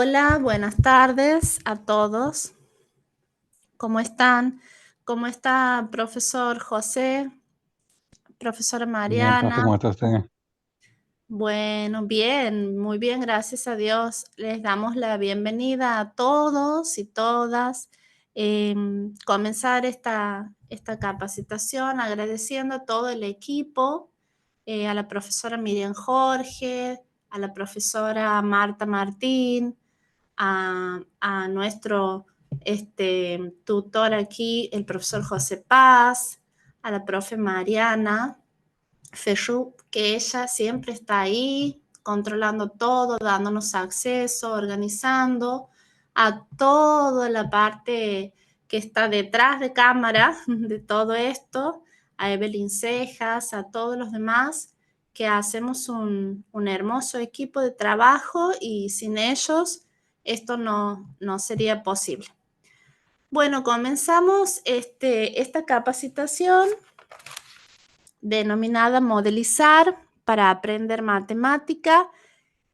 Hola, buenas tardes a todos. ¿Cómo están? ¿Cómo está profesor José? Profesora Bien, profe, Mariana. ¿cómo está usted? Bueno, bien, muy bien, gracias a Dios. Les damos la bienvenida a todos y todas. Comenzar esta capacitación agradeciendo a todo el equipo, a la profesora Miriam Jorge, a la profesora Marta Martín, a nuestro tutor aquí, el profesor José Paz, a la profe Mariana Ferru, que ella siempre está ahí controlando todo, dándonos acceso, organizando a toda la parte que está detrás de cámara de todo esto, a Evelyn Cejas, a todos los demás que hacemos un hermoso equipo de trabajo y sin ellos esto no sería posible. Bueno, comenzamos esta capacitación denominada Modelizar para aprender matemática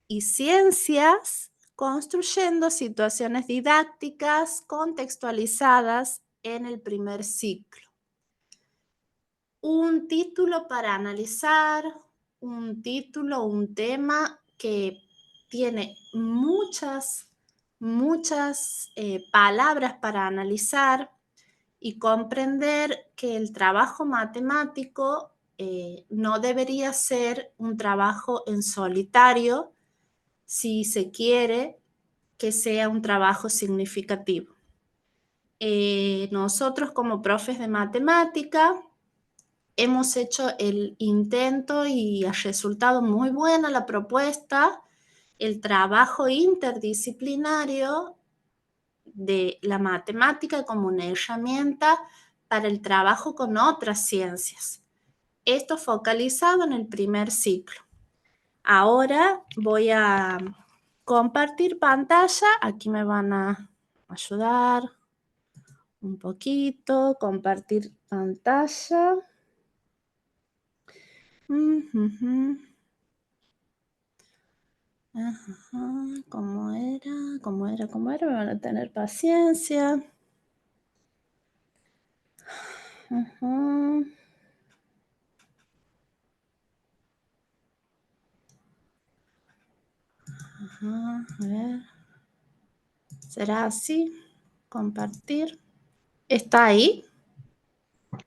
y ciencias, construyendo situaciones didácticas contextualizadas en el primer ciclo. Un título para analizar, un tema que tiene muchas palabras para analizar y comprender que el trabajo matemático no debería ser un trabajo en solitario si se quiere que sea un trabajo significativo. Nosotros como profes de matemática hemos hecho el intento y ha resultado muy buena la propuesta, el trabajo interdisciplinario de la matemática como una herramienta para el trabajo con otras ciencias. Esto focalizado en el primer ciclo. Ahora voy a compartir pantalla. Aquí me van a ayudar un poquito. Compartir pantalla. ¿Cómo era? ¿Cómo era? Me van a tener paciencia. A ver. ¿Será así? Compartir. ¿Está ahí?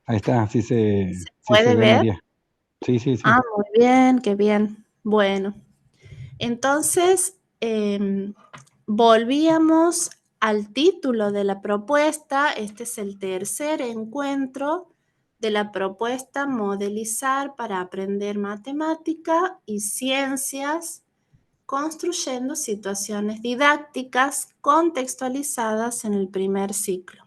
Ahí está, ¿Se sí se puede ve, ver? María. Sí, sí, Ah, sí. muy bien, qué bien. Bueno, entonces volvíamos al título de la propuesta. Este es el tercer encuentro de la propuesta Modelizar para aprender matemática y ciencias, construyendo situaciones didácticas contextualizadas en el primer ciclo.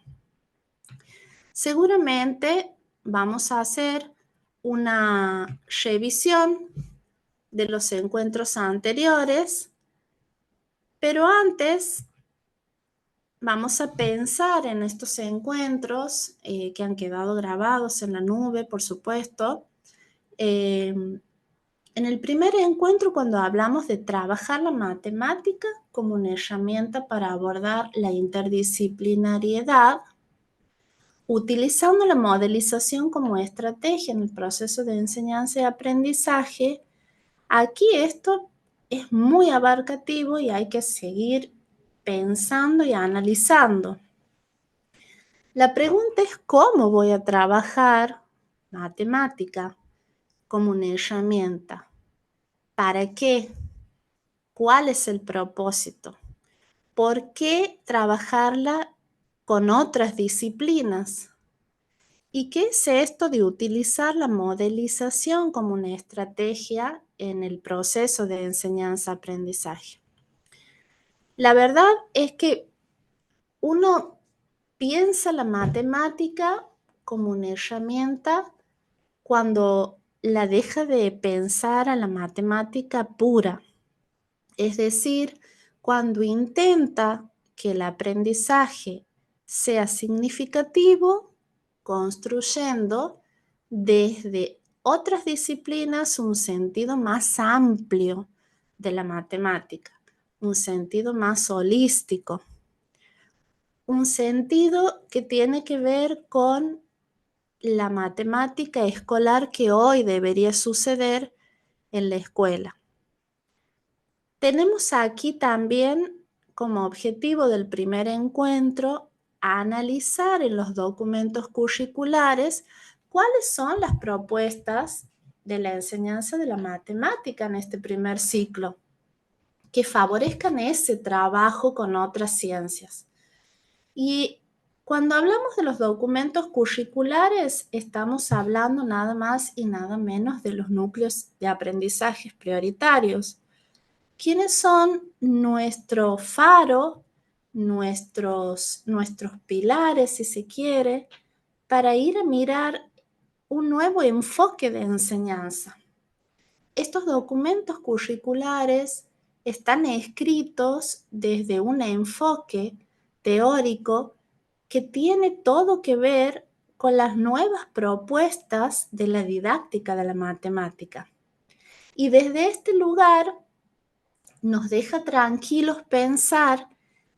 Seguramente vamos a hacer una revisión de los encuentros anteriores, pero antes vamos a pensar en estos encuentros que han quedado grabados en la nube, por supuesto. En el primer encuentro, cuando hablamos de trabajar la matemática como una herramienta para abordar la interdisciplinariedad, utilizando la modelización como estrategia en el proceso de enseñanza y aprendizaje, aquí esto es muy abarcativo y hay que seguir pensando y analizando. La pregunta es cómo voy a trabajar matemática como una herramienta. ¿Para qué? ¿Cuál es el propósito? ¿Por qué trabajarla con otras disciplinas? ¿Y qué es esto de utilizar la modelización como una estrategia en el proceso de enseñanza-aprendizaje? La verdad es que uno piensa la matemática como una herramienta cuando la deja de pensar a la matemática pura, es decir, cuando intenta que el aprendizaje sea significativo, construyendo desde otras disciplinas un sentido más amplio de la matemática. un sentido más holístico, un sentido que tiene que ver con la matemática escolar que hoy debería suceder en la escuela. Tenemos aquí también como objetivo del primer encuentro analizar en los documentos curriculares cuáles son las propuestas de la enseñanza de la matemática en este primer ciclo, que favorezcan ese trabajo con otras ciencias. Y cuando hablamos de los documentos curriculares, estamos hablando nada más y nada menos de los núcleos de aprendizajes prioritarios. ¿Quiénes son nuestro faro, nuestros pilares, si se quiere, para ir a mirar un nuevo enfoque de enseñanza? Estos documentos curriculares están escritos desde un enfoque teórico que tiene todo que ver con las nuevas propuestas de la didáctica de la matemática. Y desde este lugar nos deja tranquilos pensar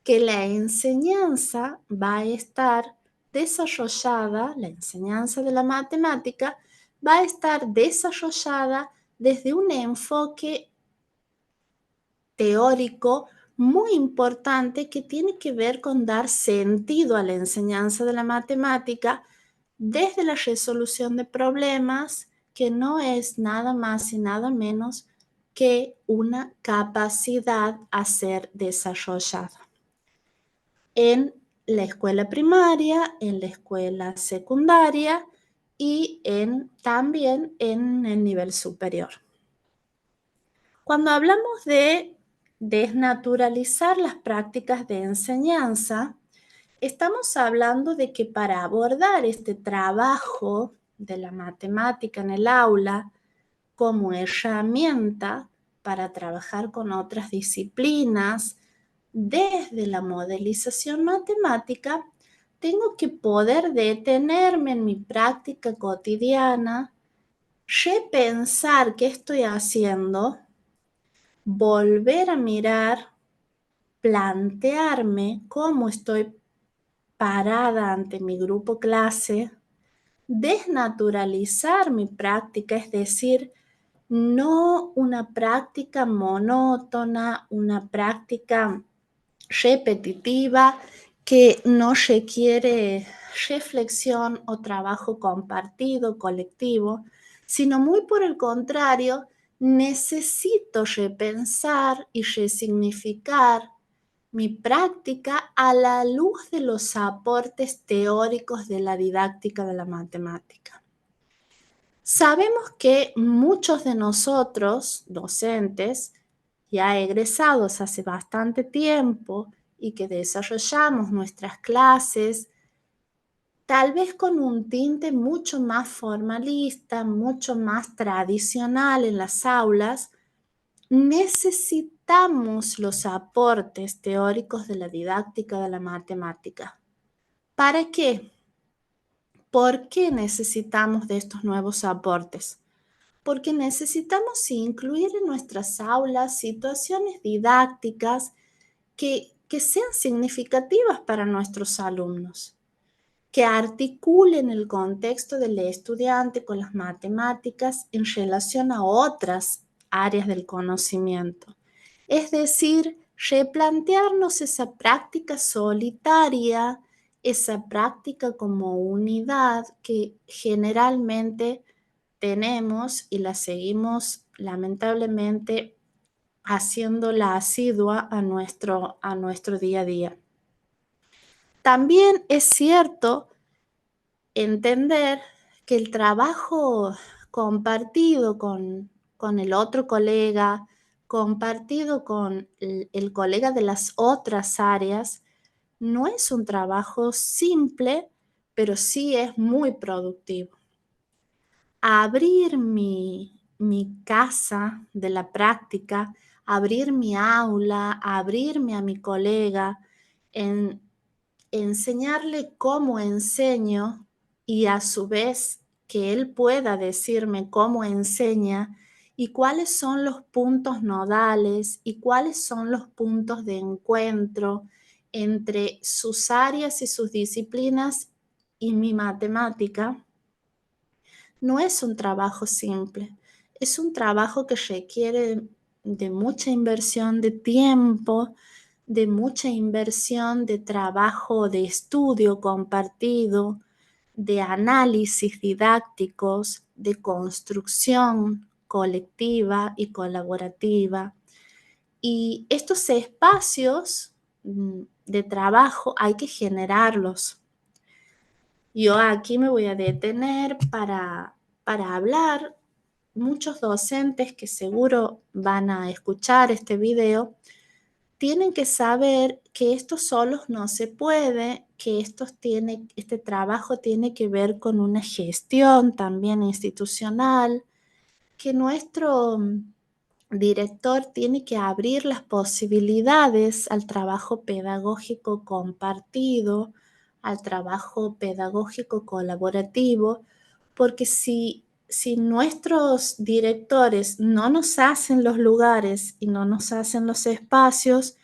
que la enseñanza va a estar desarrollada, la enseñanza de la matemática va a estar desarrollada desde un enfoque teórico muy importante que tiene que ver con dar sentido a la enseñanza de la matemática desde la resolución de problemas, que no es nada más y nada menos que una capacidad a ser desarrollada en la escuela primaria, en la escuela secundaria y también en el nivel superior. Cuando hablamos de desnaturalizar las prácticas de enseñanza, estamos hablando de que para abordar este trabajo de la matemática en el aula como herramienta para trabajar con otras disciplinas desde la modelización matemática, tengo que poder detenerme en mi práctica cotidiana, repensar qué estoy haciendo, volver a mirar, plantearme cómo estoy parada ante mi grupo clase, desnaturalizar mi práctica, es decir, no una práctica monótona, una práctica repetitiva que no requiere reflexión o trabajo compartido, colectivo, sino muy por el contrario, necesito repensar y resignificar mi práctica a la luz de los aportes teóricos de la didáctica de la matemática. Sabemos que muchos de nosotros, docentes, ya egresados hace bastante tiempo y que desarrollamos nuestras clases, tal vez con un tinte mucho más formalista, mucho más tradicional en las aulas, necesitamos los aportes teóricos de la didáctica de la matemática. ¿Para qué? ¿Por qué necesitamos de estos nuevos aportes? Porque necesitamos incluir en nuestras aulas situaciones didácticas que sean significativas para nuestros alumnos, que articulen el contexto del estudiante con las matemáticas en relación a otras áreas del conocimiento. Es decir, replantearnos esa práctica solitaria, esa práctica como unidad que generalmente tenemos y la seguimos lamentablemente haciéndola asidua a nuestro día a día. También es cierto entender que el trabajo compartido con el otro colega, compartido con el colega de las otras áreas, no es un trabajo simple, pero sí es muy productivo. Abrir mi casa de la práctica, abrir mi aula, abrirme a mi colega, enseñarle cómo enseño y a su vez que él pueda decirme cómo enseña y cuáles son los puntos nodales y cuáles son los puntos de encuentro entre sus áreas y sus disciplinas y mi matemática, no es un trabajo simple. Es un trabajo que requiere de mucha inversión de tiempo, de mucha inversión de trabajo de estudio compartido, de análisis didácticos, de construcción colectiva y colaborativa. Y estos espacios de trabajo hay que generarlos. Yo aquí me voy a detener para hablar. Muchos docentes que seguro van a escuchar este video tienen que saber que esto solos no se puede, que este trabajo tiene que ver con una gestión también institucional, que nuestro director tiene que abrir las posibilidades al trabajo pedagógico compartido, al trabajo pedagógico colaborativo, porque si nuestros directores no nos hacen los lugares y no nos hacen los espacios,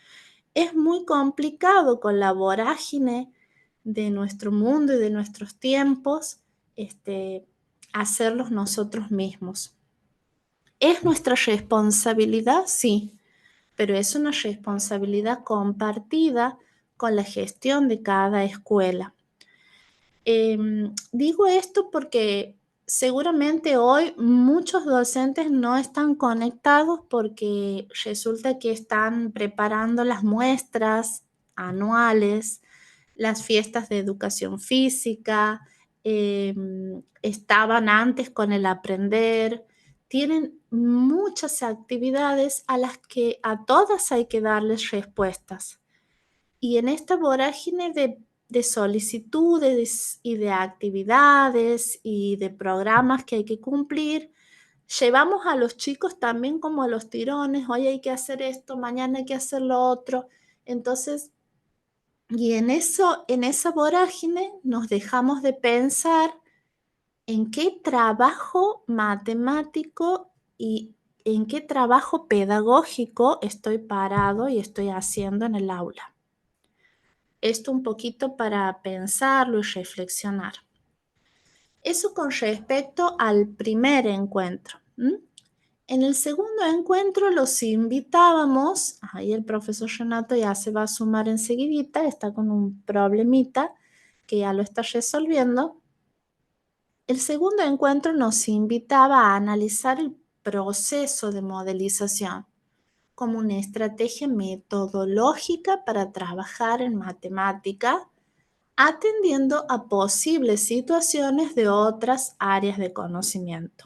es muy complicado con la vorágine de nuestro mundo y de nuestros tiempos, hacerlos nosotros mismos. ¿Es nuestra responsabilidad? Sí, pero es una responsabilidad compartida con la gestión de cada escuela. Digo esto porque seguramente hoy muchos docentes no están conectados porque resulta que están preparando las muestras anuales, las fiestas de educación física, estaban antes con el aprender, tienen muchas actividades a las que a todas hay que darles respuestas. Y en esta vorágine de solicitudes y de actividades y de programas que hay que cumplir, llevamos a los chicos también como a los tirones, hoy hay que hacer esto, mañana hay que hacer lo otro. Entonces, y en esa vorágine nos dejamos de pensar en qué trabajo matemático y en qué trabajo pedagógico estoy parado y estoy haciendo en el aula. Esto un poquito para pensarlo y reflexionar. Eso con respecto al primer encuentro. En el segundo encuentro los invitábamos, ahí el profesor Renato ya se va a sumar enseguidita, está con un problemita que ya lo está resolviendo. El segundo encuentro nos invitaba a analizar el proceso de modelización como una estrategia metodológica para trabajar en matemática, atendiendo a posibles situaciones de otras áreas de conocimiento.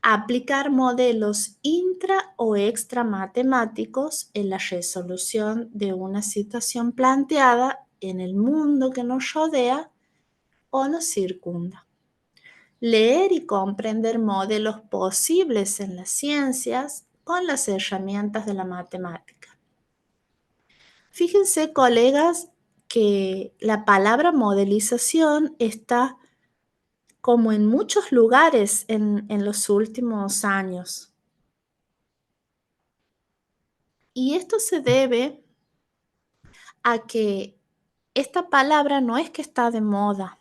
Aplicar modelos intra o extra matemáticos en la resolución de una situación planteada en el mundo que nos rodea o nos circunda. Leer y comprender modelos posibles en las ciencias con las herramientas de la matemática. Fíjense, colegas, que la palabra modelización está como en muchos lugares en los últimos años. Y esto se debe a que esta palabra no es que está de moda,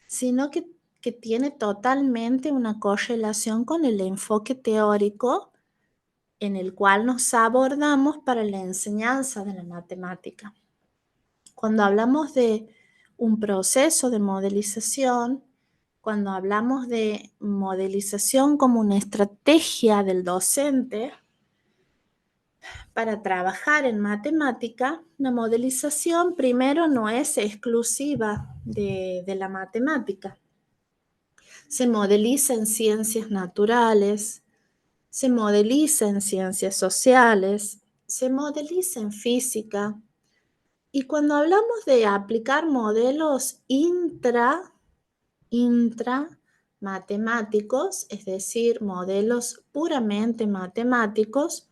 sino que tiene totalmente una correlación con el enfoque teórico en el cual nos abordamos para la enseñanza de la matemática. Cuando hablamos de un proceso de modelización, cuando hablamos de modelización como una estrategia del docente para trabajar en matemática, la modelización primero no es exclusiva de la matemática. Se modeliza en ciencias naturales, se modeliza en ciencias sociales, se modeliza en física. Y cuando hablamos de aplicar modelos intra-matemáticos, es decir, modelos puramente matemáticos,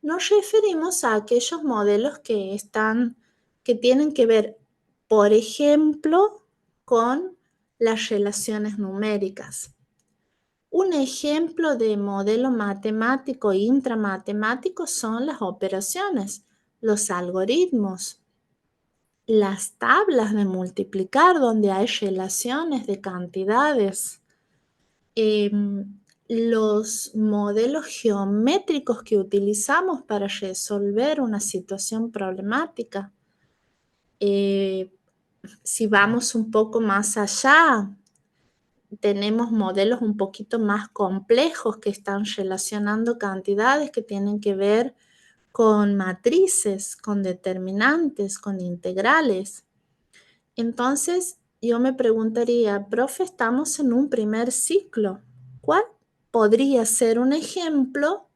nos referimos a aquellos modelos que tienen que ver, por ejemplo, con las relaciones numéricas. Un ejemplo de modelo matemático e intramatemático son las operaciones, los algoritmos, las tablas de multiplicar donde hay relaciones de cantidades, los modelos geométricos que utilizamos para resolver una situación problemática. Si vamos un poco más allá, tenemos modelos un poquito más complejos que están relacionando cantidades que tienen que ver con matrices, con determinantes, con integrales. Entonces, yo me preguntaría, profe, estamos en un primer ciclo. ¿Cuál podría ser un ejemplo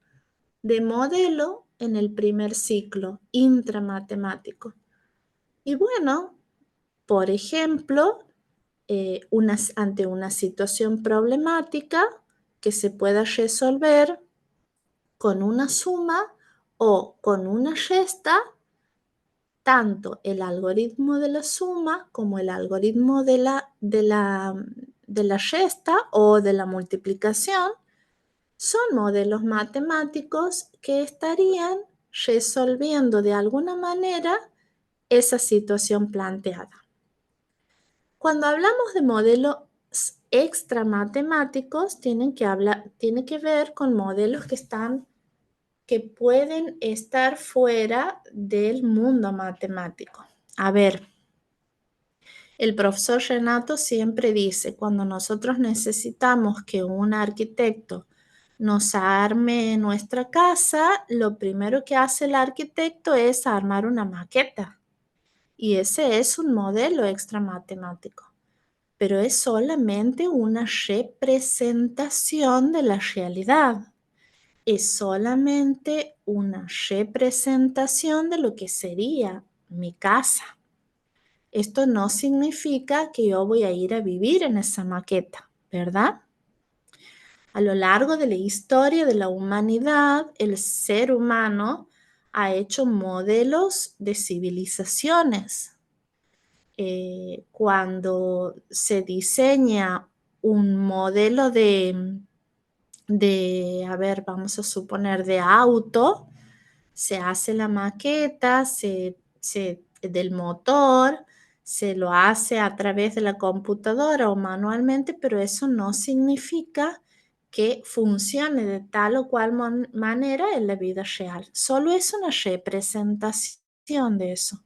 de modelo en el primer ciclo intramatemático? Y bueno, por ejemplo, ante una situación problemática que se pueda resolver con una suma o con una resta, tanto el algoritmo de la suma como el algoritmo de la resta o de la multiplicación son modelos matemáticos que estarían resolviendo de alguna manera esa situación planteada. Cuando hablamos de modelos extra matemáticos, tiene que ver con modelos que pueden estar fuera del mundo matemático. A ver, el profesor Renato siempre dice, cuando nosotros necesitamos que un arquitecto nos arme nuestra casa, lo primero que hace el arquitecto es armar una maqueta. Y ese es un modelo extra matemático, pero es solamente una representación de la realidad. Es solamente una representación de lo que sería mi casa. Esto no significa que yo voy a ir a vivir en esa maqueta, ¿verdad? A lo largo de la historia de la humanidad, el ser humano ha hecho modelos de civilizaciones. Cuando se diseña un modelo a ver, vamos a suponer, de auto, se hace la maqueta del motor, se lo hace a través de la computadora o manualmente, pero eso no significa que funcione de tal o cual manera en la vida real. Solo es una representación de eso,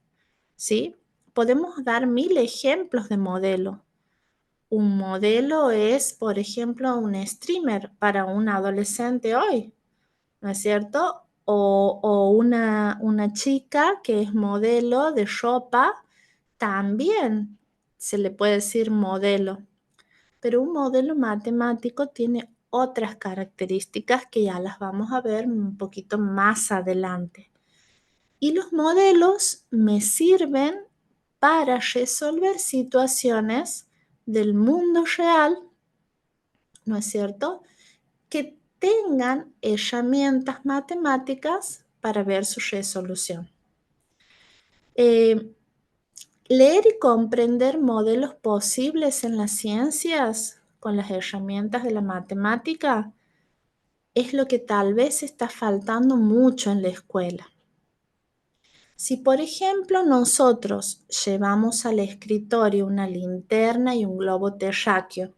¿sí? Podemos dar 1000 ejemplos de modelo. Un modelo es, por ejemplo, un streamer para un adolescente hoy, ¿no es cierto? O una chica que es modelo de ropa, también se le puede decir modelo. Pero un modelo matemático tiene otras características que ya las vamos a ver un poquito más adelante. Y los modelos me sirven para resolver situaciones del mundo real, ¿no es cierto?, que tengan herramientas matemáticas para ver su resolución. Leer y comprender modelos posibles en las ciencias con las herramientas de la matemática es lo que tal vez está faltando mucho en la escuela. Si, por ejemplo, nosotros llevamos al escritorio una linterna y un globo terráqueo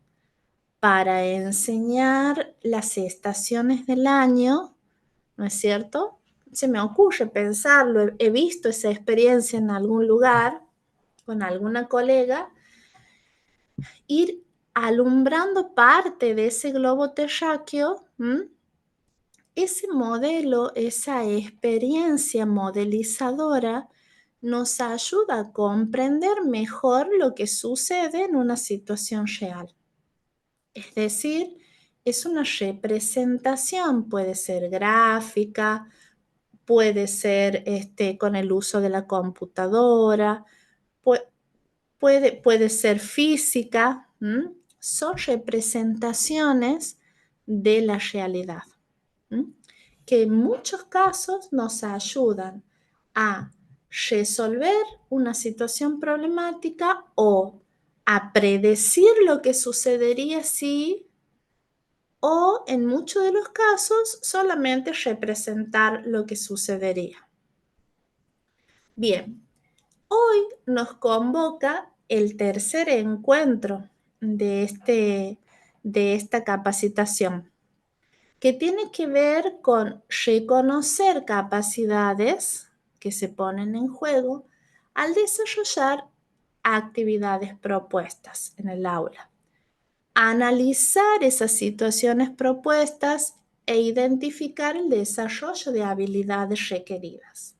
para enseñar las estaciones del año, ¿no es cierto? Se me ocurre pensarlo, he visto esa experiencia en algún lugar con alguna colega, ir alumbrando parte de ese globo terráqueo. Ese modelo, esa experiencia modelizadora nos ayuda a comprender mejor lo que sucede en una situación real. Es decir, es una representación, puede ser gráfica, puede ser con el uso de la computadora, puede ser física. Son representaciones de la realidad, que en muchos casos nos ayudan a resolver una situación problemática o a predecir lo que sucedería si, o en muchos de los casos solamente representar lo que sucedería. Bien, hoy nos convoca el tercer encuentro de esta capacitación, que tiene que ver con reconocer capacidades que se ponen en juego al desarrollar actividades propuestas en el aula. Analizar esas situaciones propuestas e identificar el desarrollo de habilidades requeridas.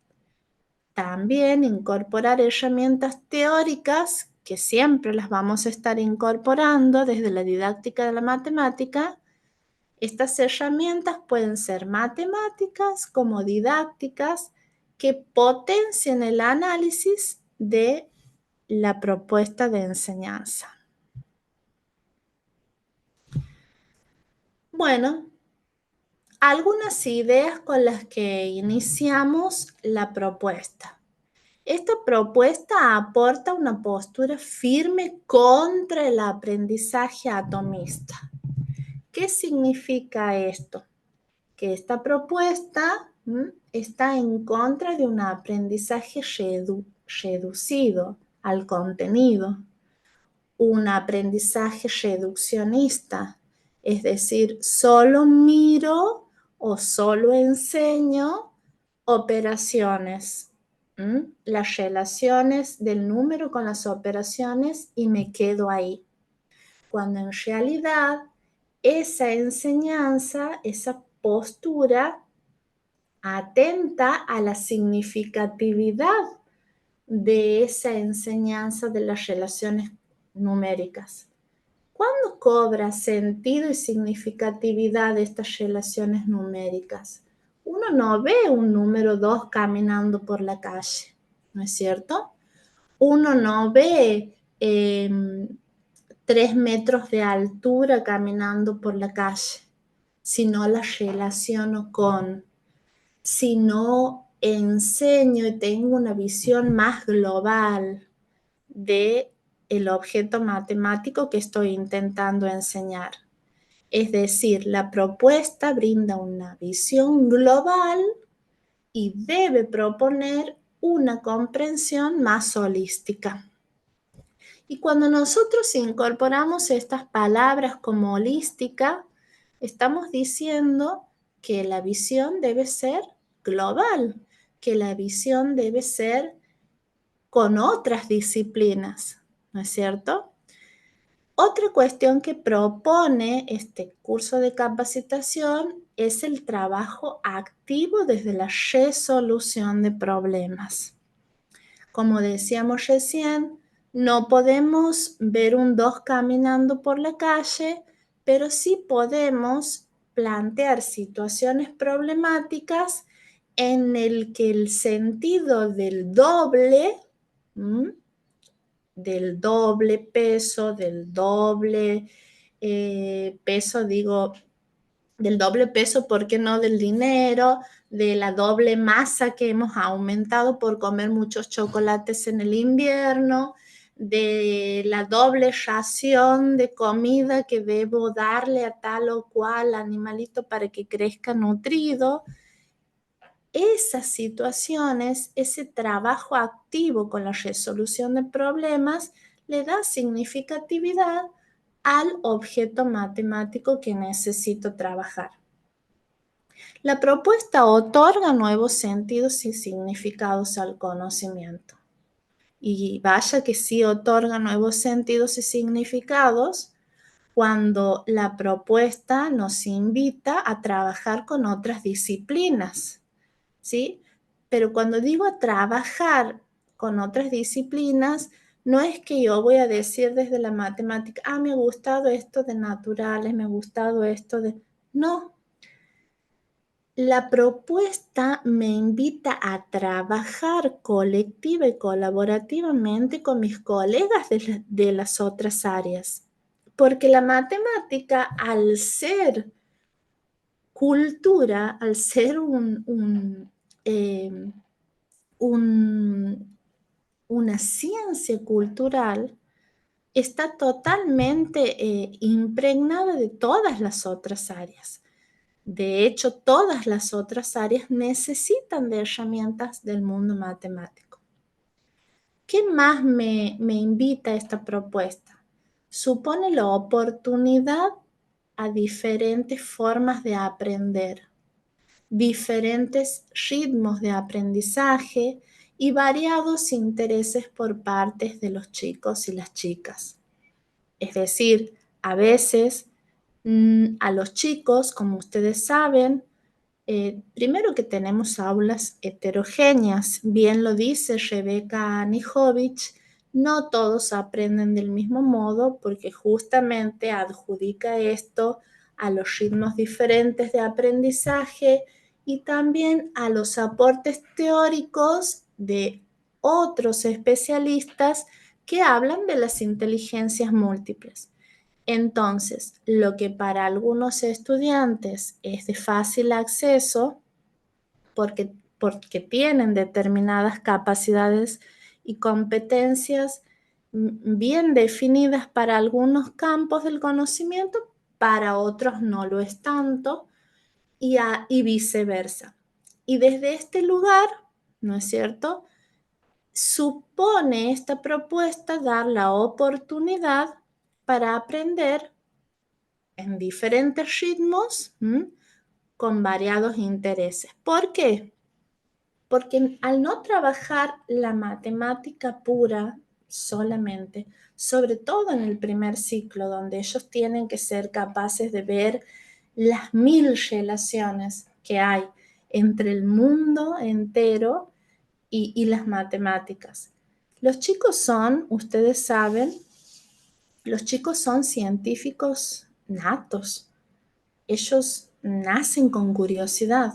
También incorporar herramientas teóricas, que siempre las vamos a estar incorporando desde la didáctica de la matemática. Estas herramientas pueden ser matemáticas como didácticas que potencien el análisis de la propuesta de enseñanza. Bueno, algunas ideas con las que iniciamos la propuesta. Esta propuesta aporta una postura firme contra el aprendizaje atomista. ¿Qué significa esto? Que esta propuesta está en contra de un aprendizaje reducido al contenido, un aprendizaje reduccionista, es decir, solo miro o solo enseño operaciones, las relaciones del número con las operaciones y me quedo ahí. Cuando en realidad esa enseñanza, esa postura atenta a la significatividad de esa enseñanza de las relaciones numéricas. ¿Cuándo cobra sentido y significatividad estas relaciones numéricas? Uno no ve un número 2 caminando por la calle, ¿no es cierto? Uno no ve 3 metros de altura caminando por la calle, sino la relaciono con, si no enseño y tengo una visión más global de el objeto matemático que estoy intentando enseñar. Es decir, la propuesta brinda una visión global y debe proponer una comprensión más holística. Y cuando nosotros incorporamos estas palabras como holística, estamos diciendo que la visión debe ser global, que la visión debe ser con otras disciplinas, ¿no es cierto? Otra cuestión que propone este curso de capacitación es el trabajo activo desde la resolución de problemas. Como decíamos recién, no podemos ver un 2 caminando por la calle, pero sí podemos plantear situaciones problemáticas en el que el sentido del doble peso, del doble peso, digo, del doble peso, ¿por qué no del dinero? De la doble masa que hemos aumentado por comer muchos chocolates en el invierno, de la doble ración de comida que debo darle a tal o cual animalito para que crezca nutrido. Esas situaciones, ese trabajo activo con la resolución de problemas, le da significatividad al objeto matemático que necesito trabajar. La propuesta otorga nuevos sentidos y significados al conocimiento. Y vaya que sí otorga nuevos sentidos y significados cuando la propuesta nos invita a trabajar con otras disciplinas, ¿sí? Pero cuando digo a trabajar con otras disciplinas, no es que yo voy a decir desde la matemática, me ha gustado esto de naturales, me ha gustado esto de... No, la propuesta me invita a trabajar colectiva y colaborativamente con mis colegas de las otras áreas, porque la matemática, al ser cultura, al ser una ciencia cultural, está totalmente impregnada de todas las otras áreas. De hecho, todas las otras áreas necesitan de herramientas del mundo matemático. ¿Qué más me invita esta propuesta? Supone la oportunidad a diferentes formas de aprender, diferentes ritmos de aprendizaje y variados intereses por parte de los chicos y las chicas. Es decir, a veces a los chicos, como ustedes saben, primero que tenemos aulas heterogéneas, bien lo dice Rebecca Anijovic, no todos aprenden del mismo modo porque justamente adjudica esto a los ritmos diferentes de aprendizaje y también a los aportes teóricos de otros especialistas que hablan de las inteligencias múltiples. Entonces, lo que para algunos estudiantes es de fácil acceso porque tienen determinadas capacidades y competencias bien definidas para algunos campos del conocimiento, para otros no lo es tanto y viceversa. Y desde este lugar, ¿no es cierto? Supone esta propuesta dar la oportunidad para aprender en diferentes ritmos con variados intereses. ¿Por qué? Porque al no trabajar la matemática pura solamente, sobre todo en el primer ciclo, donde ellos tienen que ser capaces de ver las 1000 relaciones que hay entre el mundo entero y las matemáticas. Los chicos son, ustedes saben, los chicos son científicos natos. Ellos nacen con curiosidad.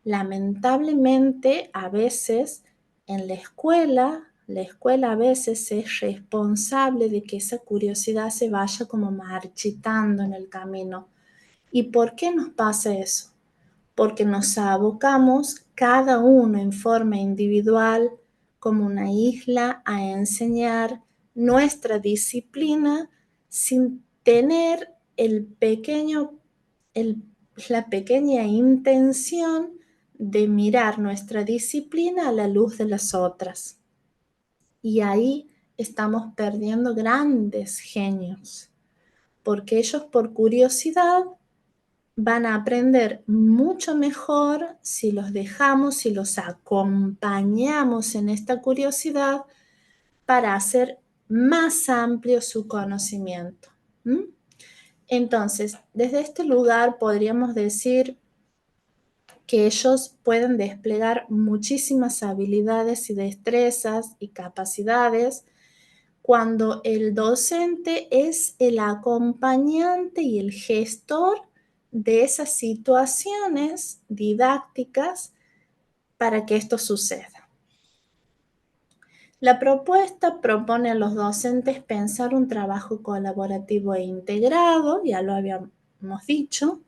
Lamentablemente, a veces en la escuela a veces es responsable de que esa curiosidad se vaya como marchitando en el camino. ¿Y por qué nos pasa eso? Porque nos abocamos cada uno en forma individual como una isla a enseñar nuestra disciplina sin tener la pequeña intención de mirar nuestra disciplina a la luz de las otras. Y ahí estamos perdiendo grandes genios, porque ellos por curiosidad van a aprender mucho mejor si los dejamos, si los acompañamos en esta curiosidad para hacer más amplio su conocimiento. Entonces, desde este lugar podríamos decir que ellos pueden desplegar muchísimas habilidades y destrezas y capacidades cuando el docente es el acompañante y el gestor de esas situaciones didácticas para que esto suceda. La propuesta propone a los docentes pensar un trabajo colaborativo e integrado, ya lo habíamos dicho.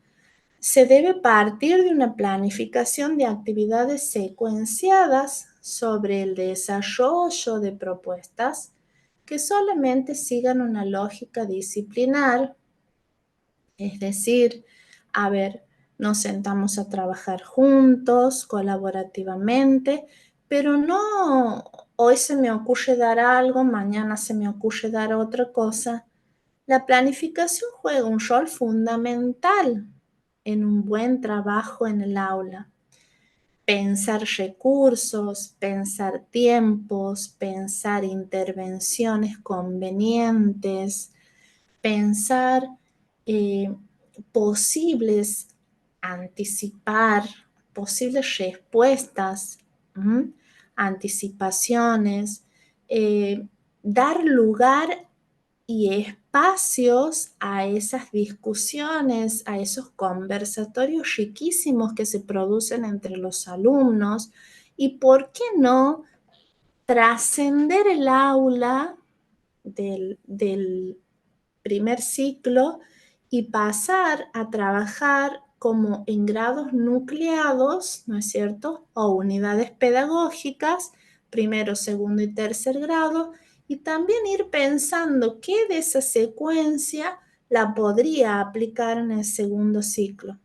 Se debe partir de una planificación de actividades secuenciadas sobre el desarrollo de propuestas que solamente sigan una lógica disciplinar, es decir, a ver, nos sentamos a trabajar juntos, colaborativamente, pero no hoy se me ocurre dar algo, mañana se me ocurre dar otra cosa. La planificación juega un rol fundamental en un buen trabajo en el aula. Pensar recursos, pensar tiempos, pensar intervenciones convenientes, pensar eh, posibles, anticipar posibles respuestas, anticipaciones, dar lugar y espacios a esas discusiones, a esos conversatorios riquísimos que se producen entre los alumnos y, ¿por qué no?, trascender el aula del primer ciclo y pasar a trabajar como en grados nucleados, ¿no es cierto?, o unidades pedagógicas, primero, segundo y tercer grado, y también ir pensando qué de esa secuencia la podría aplicar en el segundo ciclo.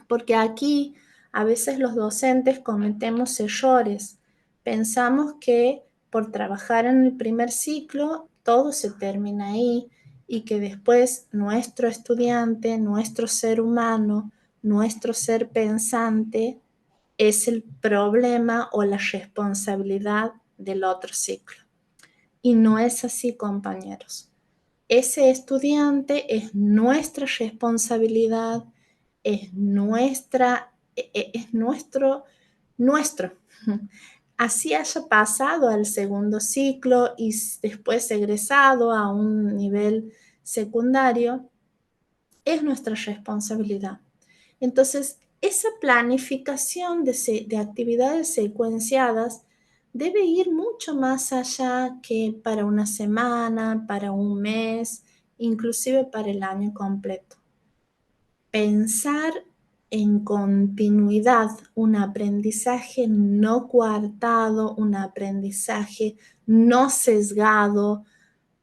Porque aquí a veces los docentes cometemos errores. Pensamos que por trabajar en el primer ciclo todo se termina ahí y que después nuestro estudiante, nuestro ser humano, nuestro ser pensante es el problema o la responsabilidad del otro ciclo. Y no es así, compañeros. Ese estudiante es nuestra responsabilidad, es nuestro. Así haya pasado al segundo ciclo y después egresado a un nivel secundario, es nuestra responsabilidad. Entonces, esa planificación de actividades secuenciadas debe ir mucho más allá que para una semana, para un mes, inclusive para el año completo. Pensar en continuidad, un aprendizaje no coartado, un aprendizaje no sesgado,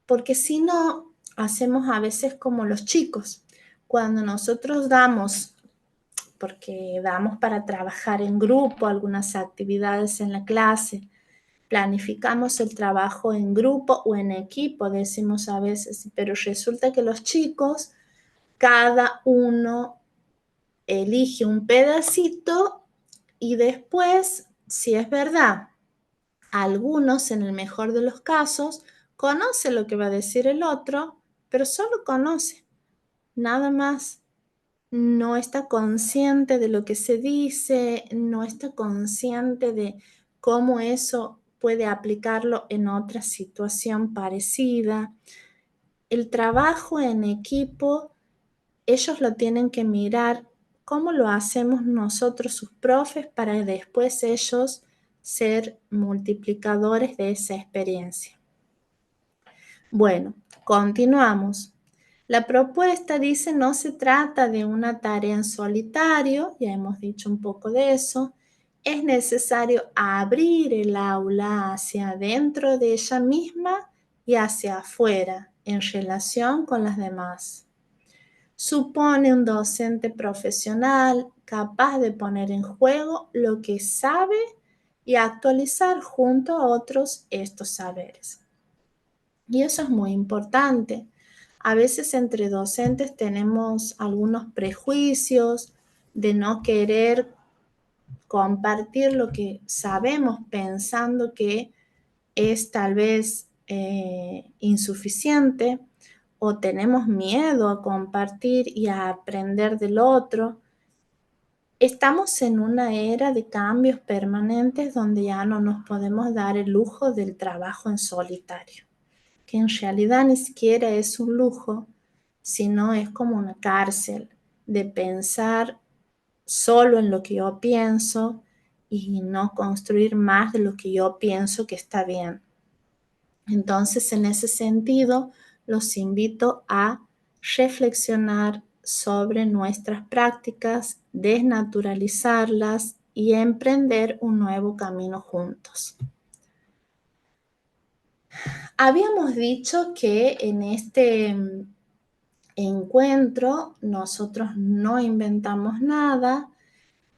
porque si no, hacemos a veces como los chicos. Cuando nosotros damos, porque damos para trabajar en grupo algunas actividades en la clase, planificamos el trabajo en grupo o en equipo, decimos a veces, pero resulta que los chicos, cada uno elige un pedacito y después, si es verdad, algunos, en el mejor de los casos, conoce lo que va a decir el otro, pero solo conoce, nada más. No está consciente de lo que se dice, no está consciente de cómo eso puede aplicarlo en otra situación parecida. El trabajo en equipo, ellos lo tienen que mirar cómo lo hacemos nosotros, sus profes, para después ellos ser multiplicadores de esa experiencia. Bueno, continuamos. La propuesta dice no se trata de una tarea en solitario, ya hemos dicho un poco de eso. Es necesario abrir el aula hacia adentro de ella misma y hacia afuera en relación con las demás. Supone un docente profesional capaz de poner en juego lo que sabe y actualizar junto a otros estos saberes. Y eso es muy importante. A veces entre docentes tenemos algunos prejuicios de no querer compartir lo que sabemos pensando que es tal vez insuficiente o tenemos miedo a compartir y a aprender del otro. Estamos en una era de cambios permanentes donde ya no nos podemos dar el lujo del trabajo en solitario, que en realidad ni siquiera es un lujo, sino es como una cárcel de pensar solo en lo que yo pienso y no construir más de lo que yo pienso que está bien. Entonces, en ese sentido, los invito a reflexionar sobre nuestras prácticas, desnaturalizarlas y emprender un nuevo camino juntos. Habíamos dicho que en este encuentro nosotros no inventamos nada,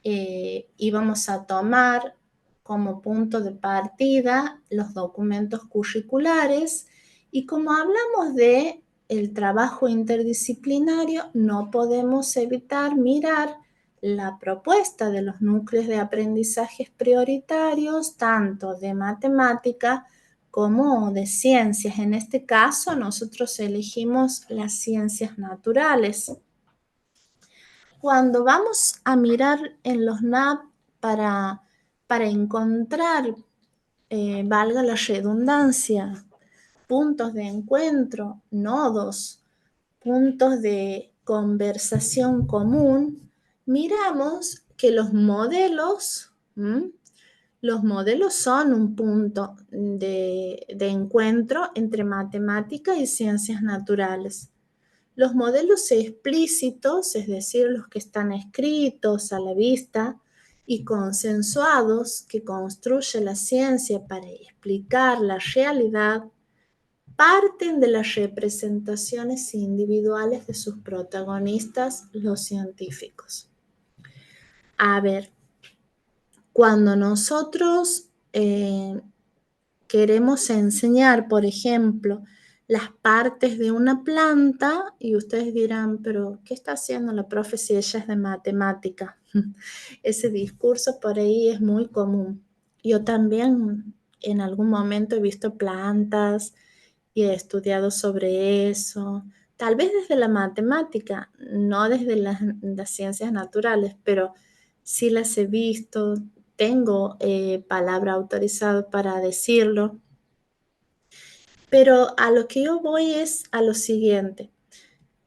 íbamos a tomar como punto de partida los documentos curriculares y como hablamos de el trabajo interdisciplinario, no podemos evitar mirar la propuesta de los núcleos de aprendizajes prioritarios, tanto de matemática como de ciencias. En este caso, nosotros elegimos las ciencias naturales. Cuando vamos a mirar en los NAP para encontrar, valga la redundancia, puntos de encuentro, nodos, puntos de conversación común, miramos que los modelos son un punto de encuentro entre matemática y ciencias naturales. Los modelos explícitos, es decir, los que están escritos a la vista y consensuados que construye la ciencia para explicar la realidad, parten de las representaciones individuales de sus protagonistas, los científicos. A ver, cuando nosotros queremos enseñar, por ejemplo, las partes de una planta, y ustedes dirán, pero ¿qué está haciendo la profe si ella es de matemática? Ese discurso por ahí es muy común. Yo también en algún momento he visto plantas y he estudiado sobre eso, tal vez desde la matemática, no desde las ciencias naturales, pero sí las he visto, tengo palabra autorizada para decirlo, pero a lo que yo voy es a lo siguiente.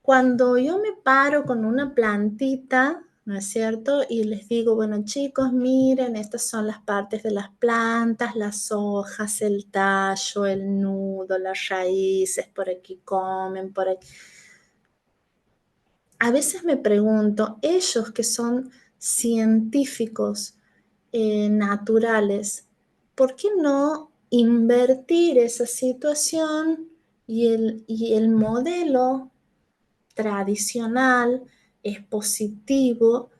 Cuando yo me paro con una plantita, ¿no es cierto? Y les digo, bueno chicos, miren, estas son las partes de las plantas, las hojas, el tallo, el nudo, las raíces, por aquí comen, por aquí. A veces me pregunto, ellos que son científicos naturales, ¿por qué no invertir esa situación y el modelo tradicional expositivo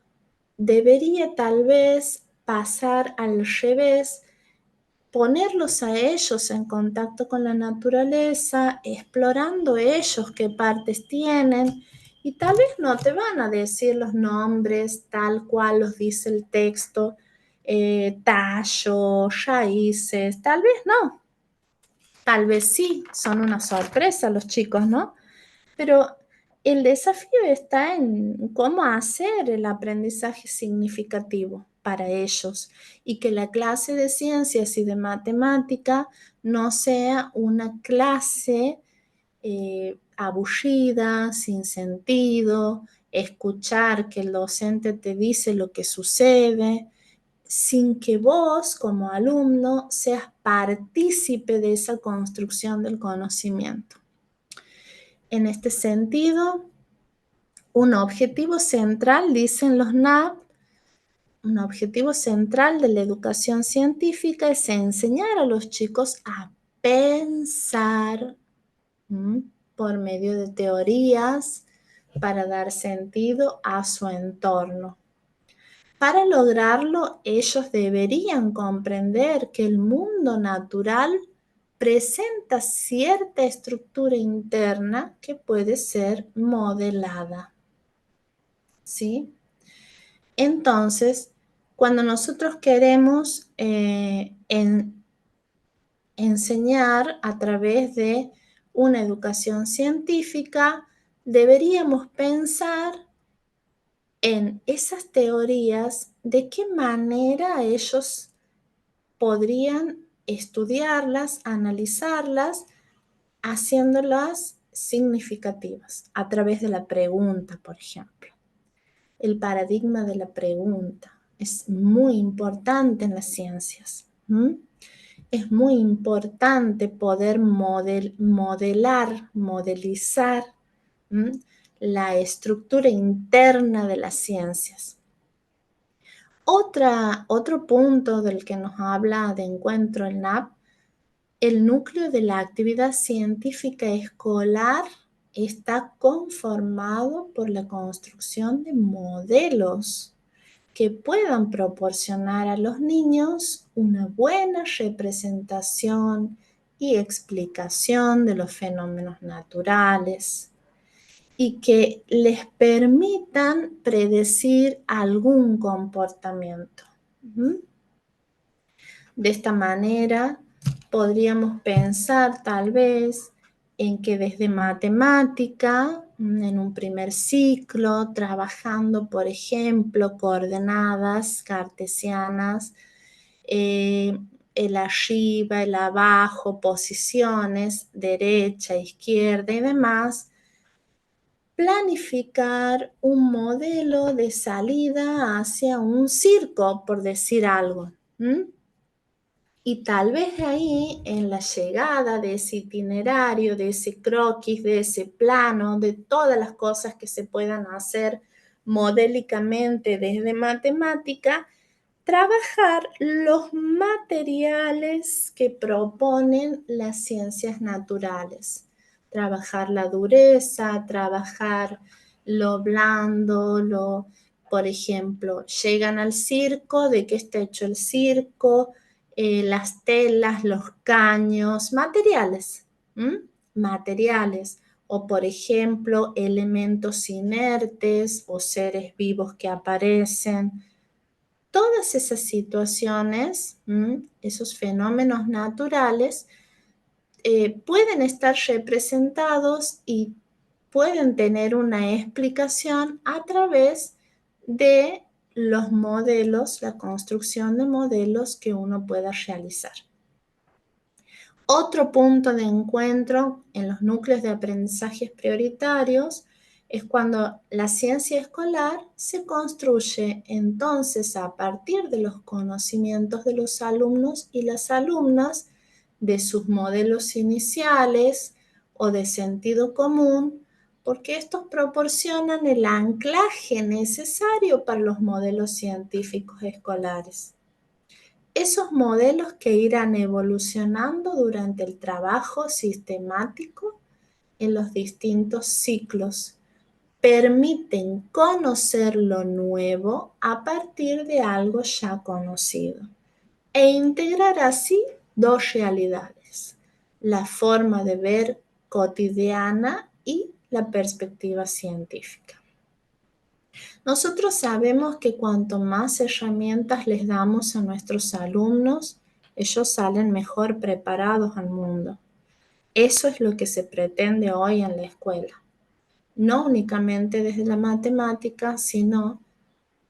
debería tal vez pasar al revés, ponerlos a ellos en contacto con la naturaleza, explorando ellos qué partes tienen y tal vez no te van a decir los nombres tal cual los dice el texto, tallo, raíces, tal vez no, tal vez sí, son una sorpresa los chicos, ¿no? Pero el desafío está en cómo hacer el aprendizaje significativo para ellos y que la clase de ciencias y de matemática no sea una clase aburrida, sin sentido, escuchar que el docente te dice lo que sucede, sin que vos como alumno seas partícipe de esa construcción del conocimiento. En este sentido, un objetivo central, dicen los NAP, un objetivo central de la educación científica es enseñar a los chicos a pensar por medio de teorías para dar sentido a su entorno. Para lograrlo, ellos deberían comprender que el mundo natural presenta cierta estructura interna que puede ser modelada. ¿Sí? Entonces, cuando nosotros queremos enseñar a través de una educación científica, deberíamos pensar en esas teorías, de qué manera ellos podrían estudiarlas, analizarlas, haciéndolas significativas a través de la pregunta, por ejemplo. El paradigma de la pregunta es muy importante en las ciencias. Es muy importante poder modelizar la estructura interna de las ciencias. Otro punto del que nos habla de encuentro el NAP, el núcleo de la actividad científica escolar está conformado por la construcción de modelos que puedan proporcionar a los niños una buena representación y explicación de los fenómenos naturales y que les permitan predecir algún comportamiento. De esta manera, podríamos pensar tal vez en que desde matemática, en un primer ciclo, trabajando, por ejemplo, coordenadas cartesianas, el arriba, el abajo, posiciones, derecha, izquierda y demás, planificar un modelo de salida hacia un circo, por decir algo. Y tal vez ahí, en la llegada de ese itinerario, de ese croquis, de ese plano, de todas las cosas que se puedan hacer modélicamente desde matemática, trabajar los materiales que proponen las ciencias naturales. Trabajar la dureza, trabajar lo blando, por ejemplo, llegan al circo, ¿de qué está hecho el circo? Las telas, los caños, materiales, materiales. O, por ejemplo, elementos inertes o seres vivos que aparecen. Todas esas situaciones, esos fenómenos naturales, pueden estar representados y pueden tener una explicación a través de los modelos, la construcción de modelos que uno pueda realizar. Otro punto de encuentro en los núcleos de aprendizajes prioritarios es cuando la ciencia escolar se construye entonces a partir de los conocimientos de los alumnos y las alumnas, de sus modelos iniciales o de sentido común, porque estos proporcionan el anclaje necesario para los modelos científicos escolares. Esos modelos que irán evolucionando durante el trabajo sistemático en los distintos ciclos permiten conocer lo nuevo a partir de algo ya conocido e integrar así dos realidades: la forma de ver cotidiana y la perspectiva científica. Nosotros sabemos que cuanto más herramientas les damos a nuestros alumnos, ellos salen mejor preparados al mundo. Eso es lo que se pretende hoy en la escuela. No únicamente desde la matemática, sino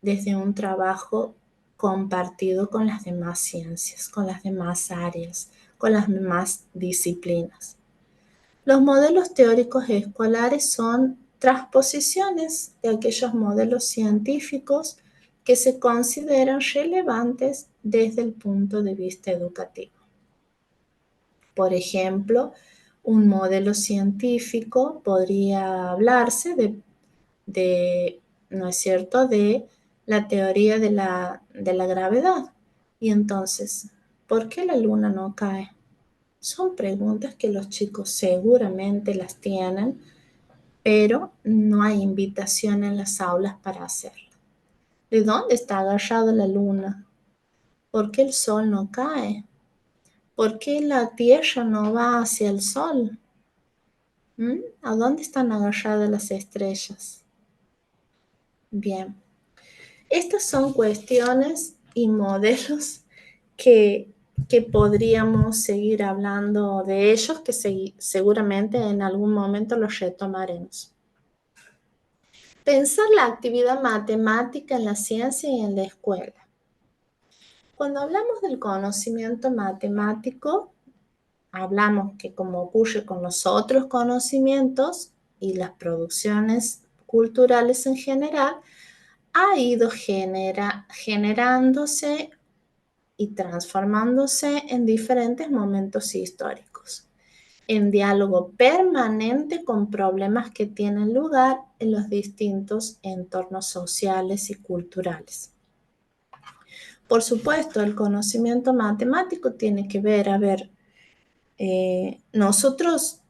desde un trabajo compartido con las demás ciencias, con las demás áreas, con las demás disciplinas. Los modelos teóricos escolares son transposiciones de aquellos modelos científicos que se consideran relevantes desde el punto de vista educativo. Por ejemplo, un modelo científico podría hablarse ¿no es cierto?, de la teoría de la gravedad. Y entonces, ¿por qué la luna no cae? Son preguntas que los chicos seguramente las tienen, pero no hay invitación en las aulas para hacerlo. ¿De dónde está agarrada la luna? ¿Por qué el sol no cae? ¿Por qué la tierra no va hacia el sol? ¿A dónde están agarradas las estrellas? Bien, estas son cuestiones y modelos que podríamos seguir hablando de ellos, que seguramente en algún momento los retomaremos. Pensar la actividad matemática en la ciencia y en la escuela. Cuando hablamos del conocimiento matemático, hablamos que, como ocurre con los otros conocimientos y las producciones culturales en general, ha ido generándose y transformándose en diferentes momentos históricos, en diálogo permanente con problemas que tienen lugar en los distintos entornos sociales y culturales. Por supuesto, el conocimiento matemático tiene que ver, nosotros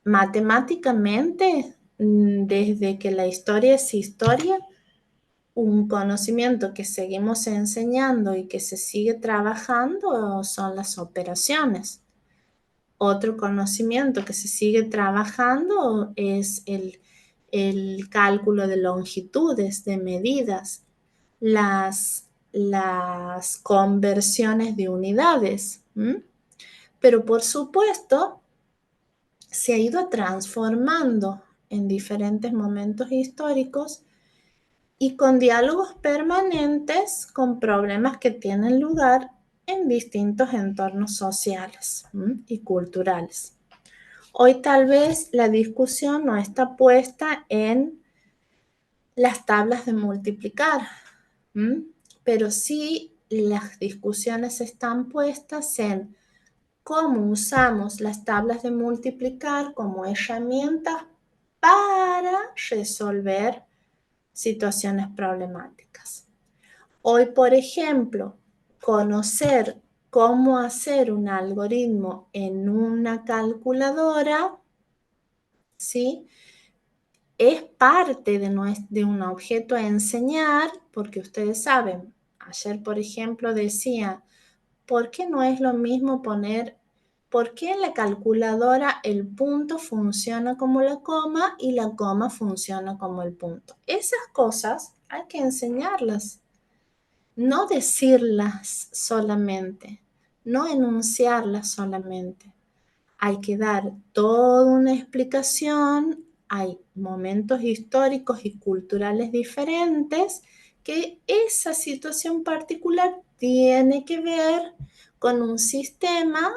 matemáticamente, desde que la historia es historia, un conocimiento que seguimos enseñando y que se sigue trabajando son las operaciones. Otro conocimiento que se sigue trabajando es el cálculo de longitudes, de medidas, las conversiones de unidades. Pero por supuesto, se ha ido transformando en diferentes momentos históricos y con diálogos permanentes con problemas que tienen lugar en distintos entornos sociales y culturales. Hoy tal vez la discusión no está puesta en las tablas de multiplicar, pero sí las discusiones están puestas en cómo usamos las tablas de multiplicar como herramientas para resolver situaciones problemáticas. Hoy, por ejemplo, conocer cómo hacer un algoritmo en una calculadora, ¿sí? Es parte de un objeto a enseñar, porque ustedes saben, ayer, por ejemplo, decía, ¿por qué no es lo mismo por qué en la calculadora el punto funciona como la coma y la coma funciona como el punto? Esas cosas hay que enseñarlas, no decirlas solamente, no enunciarlas solamente. Hay que dar toda una explicación, hay momentos históricos y culturales diferentes que esa situación particular tiene que ver con un sistema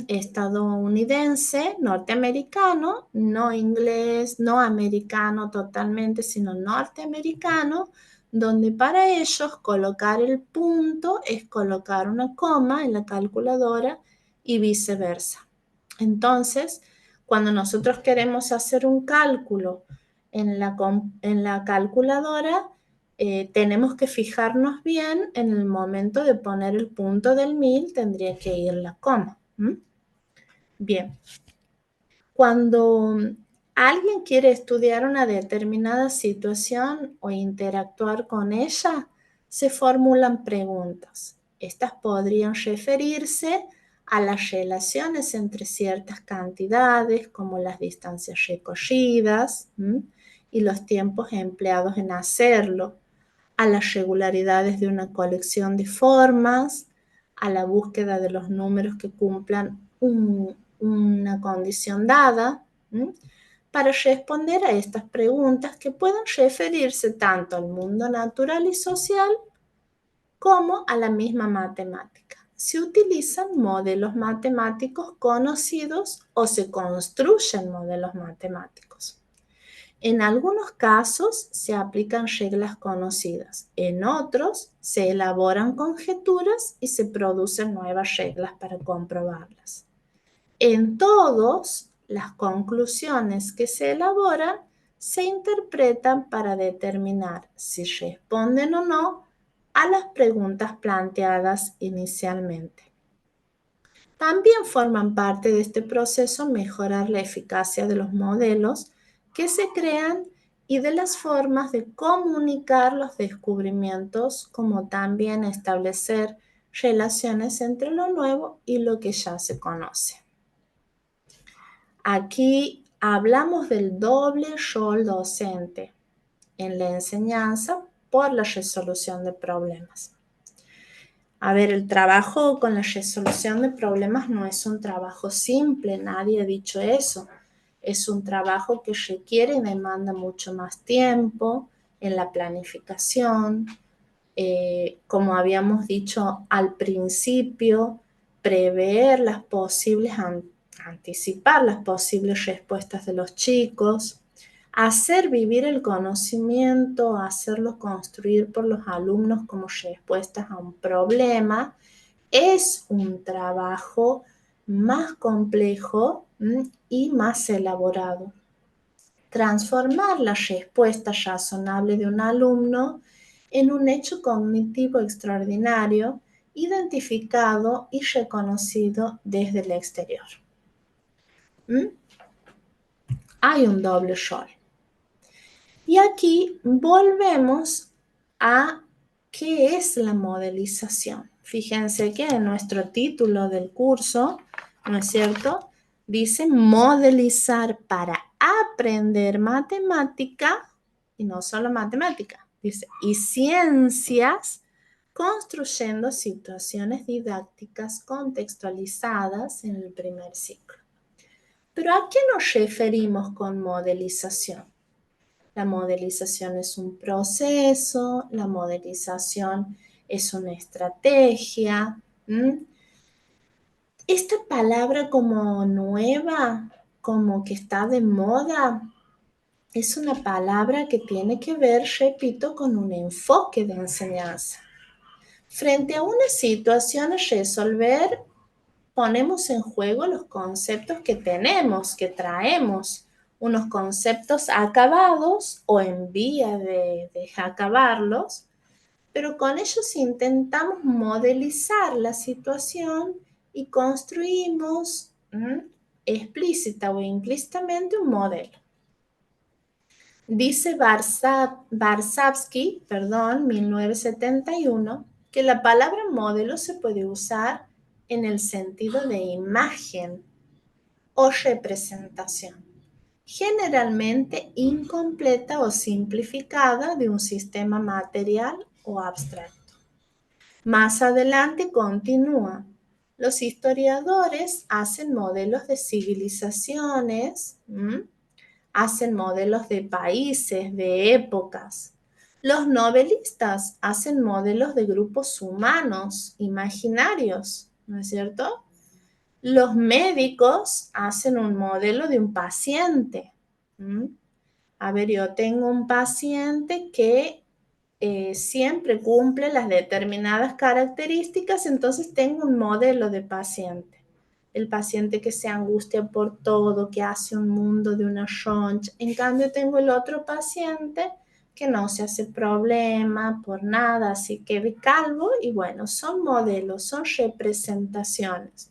estadounidense, norteamericano, no inglés, no americano totalmente, sino norteamericano, donde para ellos colocar el punto es colocar una coma en la calculadora y viceversa. Entonces, cuando nosotros queremos hacer un cálculo en la calculadora, tenemos que fijarnos bien en el momento de poner el punto del 1000, tendría que ir la coma. Bien, cuando alguien quiere estudiar una determinada situación o interactuar con ella, se formulan preguntas. Estas podrían referirse a las relaciones entre ciertas cantidades, como las distancias recorridas y los tiempos empleados en hacerlo, a las regularidades de una colección de formas, a la búsqueda de los números que cumplan una condición dada, para responder a estas preguntas que pueden referirse tanto al mundo natural y social como a la misma matemática. Se utilizan modelos matemáticos conocidos o se construyen modelos matemáticos. En algunos casos se aplican reglas conocidas, en otros se elaboran conjeturas y se producen nuevas reglas para comprobarlas. En todos, las conclusiones que se elaboran se interpretan para determinar si responden o no a las preguntas planteadas inicialmente. También forman parte de este proceso mejorar la eficacia de los modelos que se crean y de las formas de comunicar los descubrimientos, como también establecer relaciones entre lo nuevo y lo que ya se conoce. Aquí hablamos del doble rol docente en la enseñanza por la resolución de problemas. A ver, el trabajo con la resolución de problemas no es un trabajo simple, nadie ha dicho eso. Es un trabajo que requiere y demanda mucho más tiempo en la planificación. Como habíamos dicho al principio, prever las posibles, anticipar las posibles respuestas de los chicos, hacer vivir el conocimiento, hacerlo construir por los alumnos como respuestas a un problema, es un trabajo más complejo y más elaborado. Transformar la respuesta razonable de un alumno en un hecho cognitivo extraordinario, identificado y reconocido desde el exterior. Hay un doble rol. Y aquí volvemos a qué es la modelización. Fíjense que en nuestro título del curso, ¿no es cierto?, dice modelizar para aprender matemática, y no solo matemática, dice, y ciencias, construyendo situaciones didácticas contextualizadas en el primer ciclo. Pero ¿a qué nos referimos con modelización? La modelización es un proceso, la modelización es una estrategia. Esta palabra como nueva, como que está de moda, es una palabra que tiene que ver, repito, con un enfoque de enseñanza. Frente a una situación a resolver, ponemos en juego los conceptos que tenemos, que traemos, unos conceptos acabados o en vía de acabarlos, pero con ellos intentamos modelizar la situación y construimos explícita o implícitamente un modelo. Dice Varsavsky, 1971, que la palabra modelo se puede usar en el sentido de imagen o representación, generalmente incompleta o simplificada de un sistema material o abstracto. Más adelante continúa. Los historiadores hacen modelos de civilizaciones, hacen modelos de países, de épocas. Los novelistas hacen modelos de grupos humanos imaginarios, ¿no es cierto? Los médicos hacen un modelo de un paciente. A ver, yo tengo un paciente que siempre cumple las determinadas características, entonces tengo un modelo de paciente. El paciente que se angustia por todo, que hace un mundo de una roncha. En cambio, tengo el otro paciente que no se hace problema por nada, así que de calvo, y bueno, son modelos, son representaciones.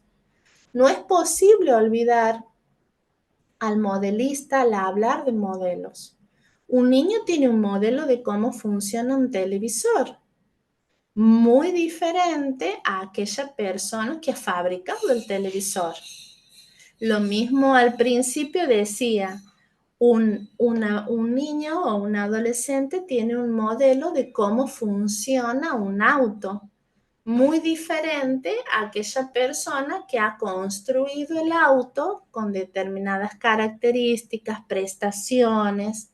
No es posible olvidar al modelista al hablar de modelos. Un niño tiene un modelo de cómo funciona un televisor, muy diferente a aquella persona que ha fabricado el televisor. Lo mismo al principio decía, un niño o un adolescente tiene un modelo de cómo funciona un auto, muy diferente a aquella persona que ha construido el auto con determinadas características, prestaciones.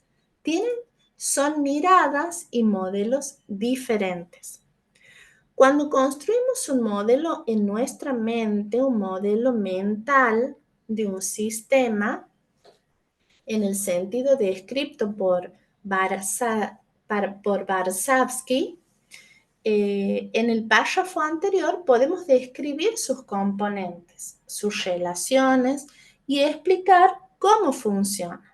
Son miradas y modelos diferentes. Cuando construimos un modelo en nuestra mente, un modelo mental de un sistema, en el sentido descrito por Varsavsky, en el párrafo anterior podemos describir sus componentes, sus relaciones y explicar cómo funciona.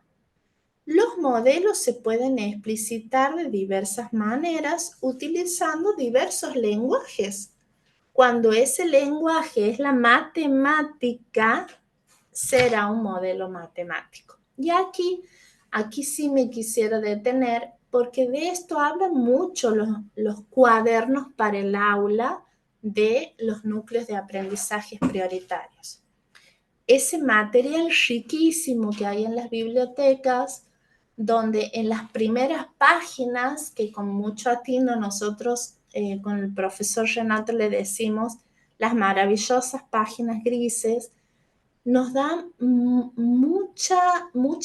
Los modelos se pueden explicitar de diversas maneras utilizando diversos lenguajes. Cuando ese lenguaje es la matemática, será un modelo matemático. Y aquí sí me quisiera detener porque de esto hablan mucho los cuadernos para el aula de los núcleos de aprendizajes prioritarios. Ese material riquísimo que hay en las bibliotecas, donde en las primeras páginas, que con mucho atino nosotros con el profesor Renato le decimos las maravillosas páginas grises, nos dan mucha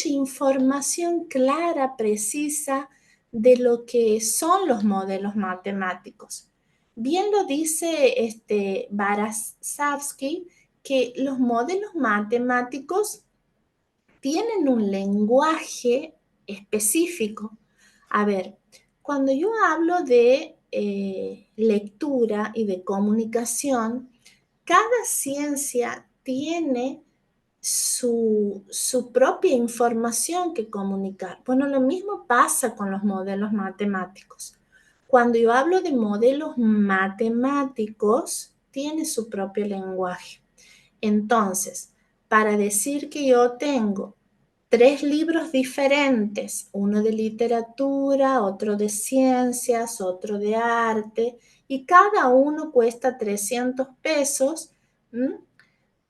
información clara, precisa de lo que son los modelos matemáticos. Bien lo dice Varsavsky, que los modelos matemáticos tienen un lenguaje específico. A ver, cuando yo hablo de lectura y de comunicación, cada ciencia tiene su propia información que comunicar. Bueno, lo mismo pasa con los modelos matemáticos. Cuando yo hablo de modelos matemáticos, tiene su propio lenguaje. Entonces, para decir que yo tengo 3 libros diferentes, uno de literatura, otro de ciencias, otro de arte, y cada uno cuesta 300 pesos,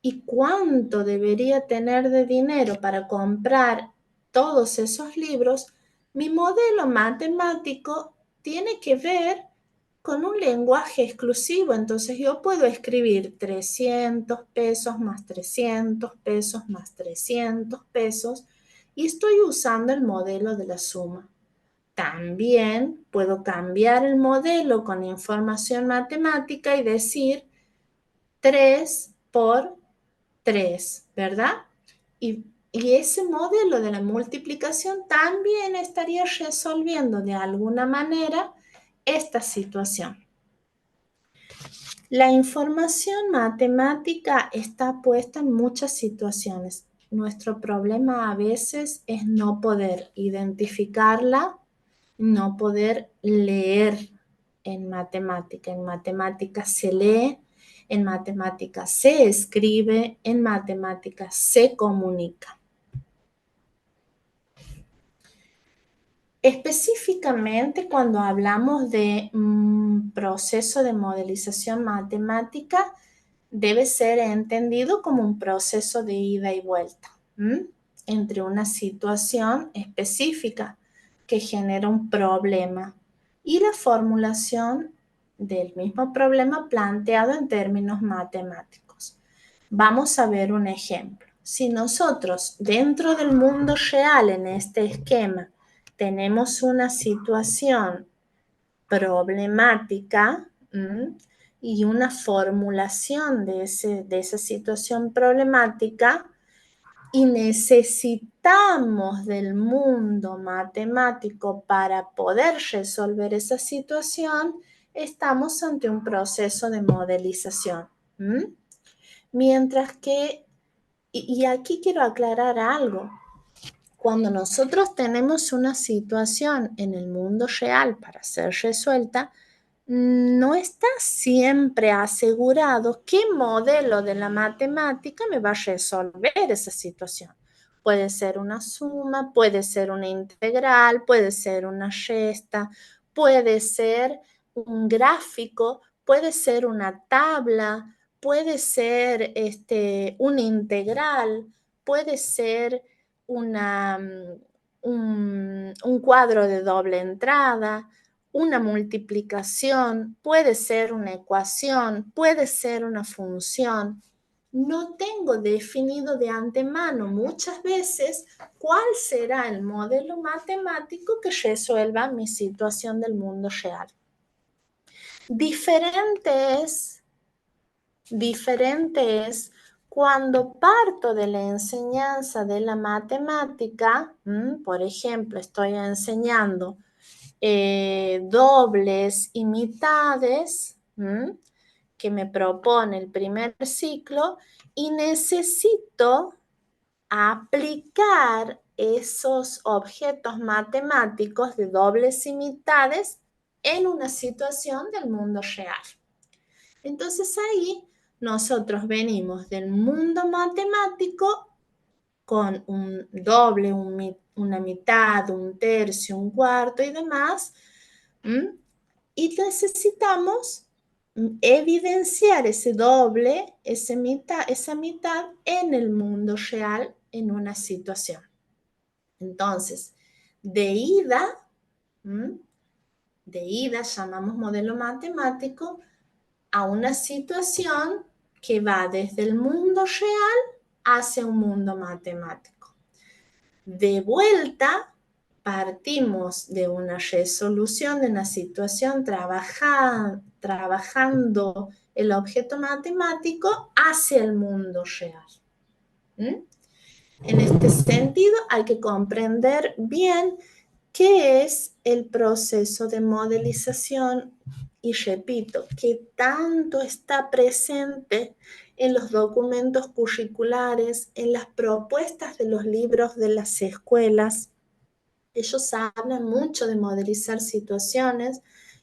¿y cuánto debería tener de dinero para comprar todos esos libros? Mi modelo matemático tiene que ver con un lenguaje exclusivo, entonces yo puedo escribir 300 pesos más 300 pesos más 300 pesos y estoy usando el modelo de la suma. También puedo cambiar el modelo con información matemática y decir 3 por 3, ¿verdad? Y ese modelo de la multiplicación también estaría resolviendo de alguna manera esta situación. La información matemática está puesta en muchas situaciones. Nuestro problema a veces es no poder identificarla, no poder leer en matemática. En matemática se lee, en matemática se escribe, en matemática se comunica. Específicamente, cuando hablamos de proceso de modelización matemática, debe ser entendido como un proceso de ida y vuelta entre una situación específica que genera un problema y la formulación del mismo problema planteado en términos matemáticos. Vamos a ver un ejemplo. Si nosotros dentro del mundo real en este esquema tenemos una situación problemática y una formulación de esa situación problemática y necesitamos del mundo matemático para poder resolver esa situación, estamos ante un proceso de modelización. Mientras que, y aquí quiero aclarar algo, cuando nosotros tenemos una situación en el mundo real para ser resuelta, no está siempre asegurado qué modelo de la matemática me va a resolver esa situación. Puede ser una suma, puede ser una integral, puede ser una resta, puede ser un gráfico, puede ser una tabla, puede ser una integral, puede ser un cuadro de doble entrada, una multiplicación, puede ser una ecuación, puede ser una función. No tengo definido de antemano muchas veces cuál será el modelo matemático que resuelva mi situación del mundo real. Diferente es cuando parto de la enseñanza de la matemática, por ejemplo, estoy enseñando dobles y mitades que me propone el primer ciclo y necesito aplicar esos objetos matemáticos de dobles y mitades en una situación del mundo real. Entonces ahí nosotros venimos del mundo matemático con un doble, una mitad, un tercio, un cuarto y demás, y necesitamos evidenciar ese doble, esa mitad en el mundo real en una situación. Entonces, de ida llamamos modelo matemático a una situación que va desde el mundo real hacia un mundo matemático. De vuelta, partimos de una resolución de una situación trabajando el objeto matemático hacia el mundo real. En este sentido, hay que comprender bien qué es el proceso de modelización y repito, que tanto está presente en los documentos curriculares, en las propuestas de los libros de las escuelas. Ellos hablan mucho de modelizar situaciones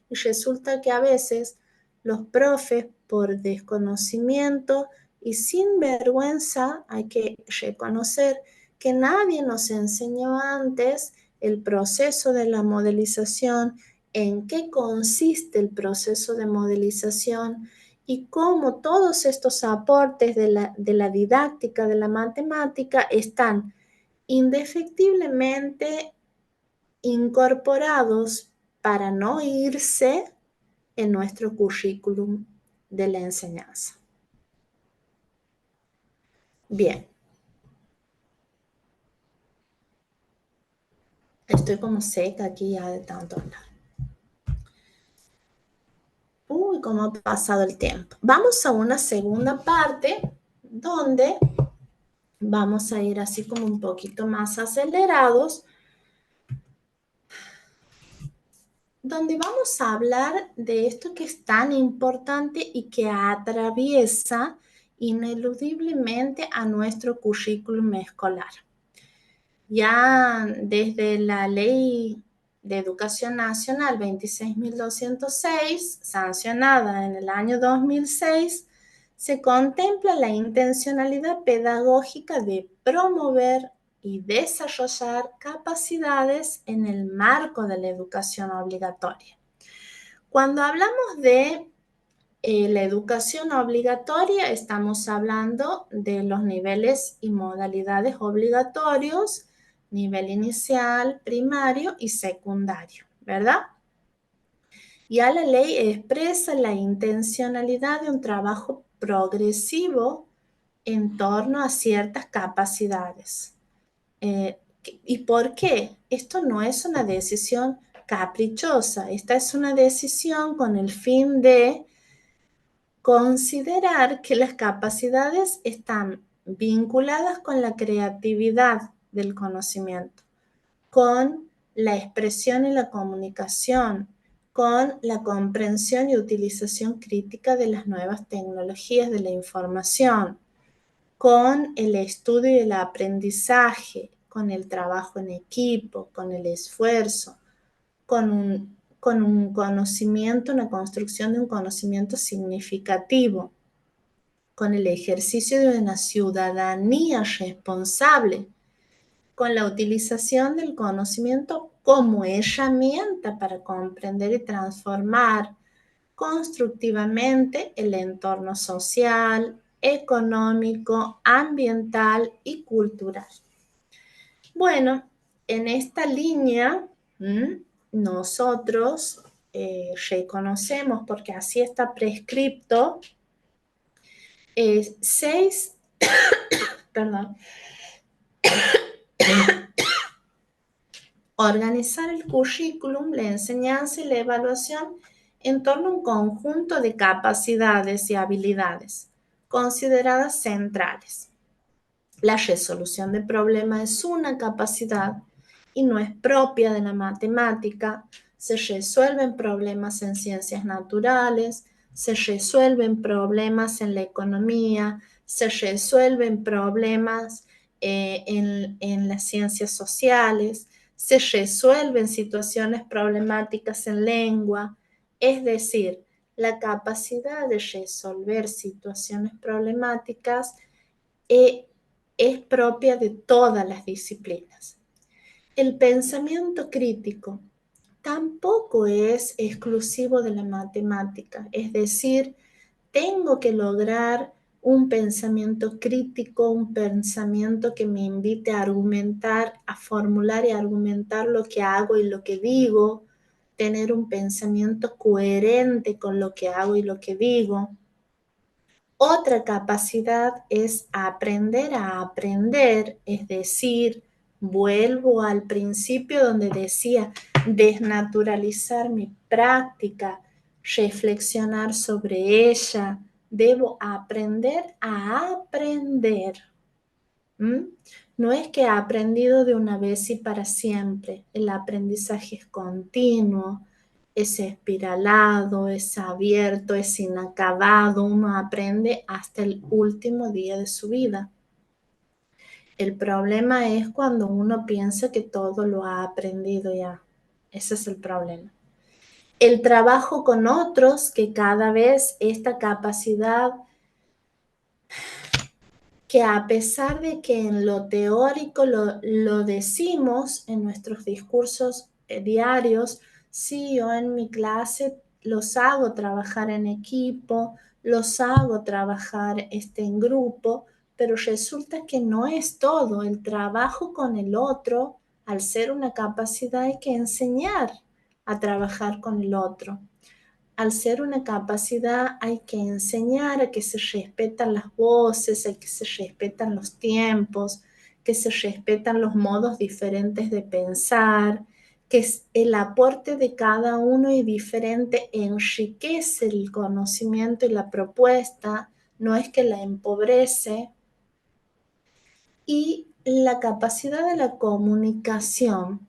y resulta que a veces los profes, por desconocimiento y sin vergüenza, hay que reconocer que nadie nos enseñó antes el proceso de la modelización, en qué consiste el proceso de modelización y cómo todos estos aportes de la didáctica de la matemática están indefectiblemente incorporados para no irse en nuestro currículum de la enseñanza. Bien. Estoy como seca aquí ya de tanto hablar. Uy, cómo ha pasado el tiempo. Vamos a una segunda parte donde vamos a ir así como un poquito más acelerados, donde vamos a hablar de esto que es tan importante y que atraviesa ineludiblemente a nuestro currículum escolar. Ya desde la ley de Educación Nacional 26.206, sancionada en el año 2006, se contempla la intencionalidad pedagógica de promover y desarrollar capacidades en el marco de la educación obligatoria. Cuando hablamos de la educación obligatoria, estamos hablando de los niveles y modalidades obligatorios, nivel inicial, primario y secundario, ¿verdad? Ya la ley expresa la intencionalidad de un trabajo progresivo en torno a ciertas capacidades. ¿Y por qué? Esto no es una decisión caprichosa, esta es una decisión con el fin de considerar que las capacidades están vinculadas con la creatividad del conocimiento, con la expresión y la comunicación, con la comprensión y utilización crítica de las nuevas tecnologías de la información, con el estudio y el aprendizaje, con el trabajo en equipo, con el esfuerzo, con un conocimiento, una construcción de un conocimiento significativo, con el ejercicio de una ciudadanía responsable, con la utilización del conocimiento como herramienta para comprender y transformar constructivamente el entorno social, económico, ambiental y cultural. Bueno, en esta línea nosotros reconocemos, porque así está prescripto, seis, perdón, organizar el currículum, la enseñanza y la evaluación en torno a un conjunto de capacidades y habilidades consideradas centrales. La resolución de problemas es una capacidad y no es propia de la matemática. Se resuelven problemas en ciencias naturales, se resuelven problemas en la economía, se resuelven problemas en las ciencias sociales, se resuelven situaciones problemáticas en lengua. Es decir, la capacidad de resolver situaciones problemáticas es propia de todas las disciplinas. El pensamiento crítico tampoco es exclusivo de la matemática, es decir, tengo que lograr un pensamiento crítico, un pensamiento que me invite a argumentar, a formular y argumentar lo que hago y lo que digo, tener un pensamiento coherente con lo que hago y lo que digo. Otra capacidad es aprender a aprender, es decir, vuelvo al principio donde decía desnaturalizar mi práctica, reflexionar sobre ella, debo aprender a aprender. No es que he aprendido de una vez y para siempre, el aprendizaje es continuo, es espiralado, es abierto, es inacabado, uno aprende hasta el último día de su vida. El problema es cuando uno piensa que todo lo ha aprendido ya. Ese es el problema. El trabajo con otros, que cada vez esta capacidad, que a pesar de que en lo teórico lo decimos en nuestros discursos diarios, sí, yo en mi clase los hago trabajar en equipo, los hago trabajar en grupo, pero resulta que no es todo. El trabajo con el otro, al ser una capacidad, hay que enseñar a trabajar con el otro. Al ser una capacidad hay que enseñar a que se respetan las voces, a que se respetan los tiempos, que se respetan los modos diferentes de pensar, que el aporte de cada uno y diferente enriquece el conocimiento y la propuesta, no es que la empobrece. Y la capacidad de la comunicación.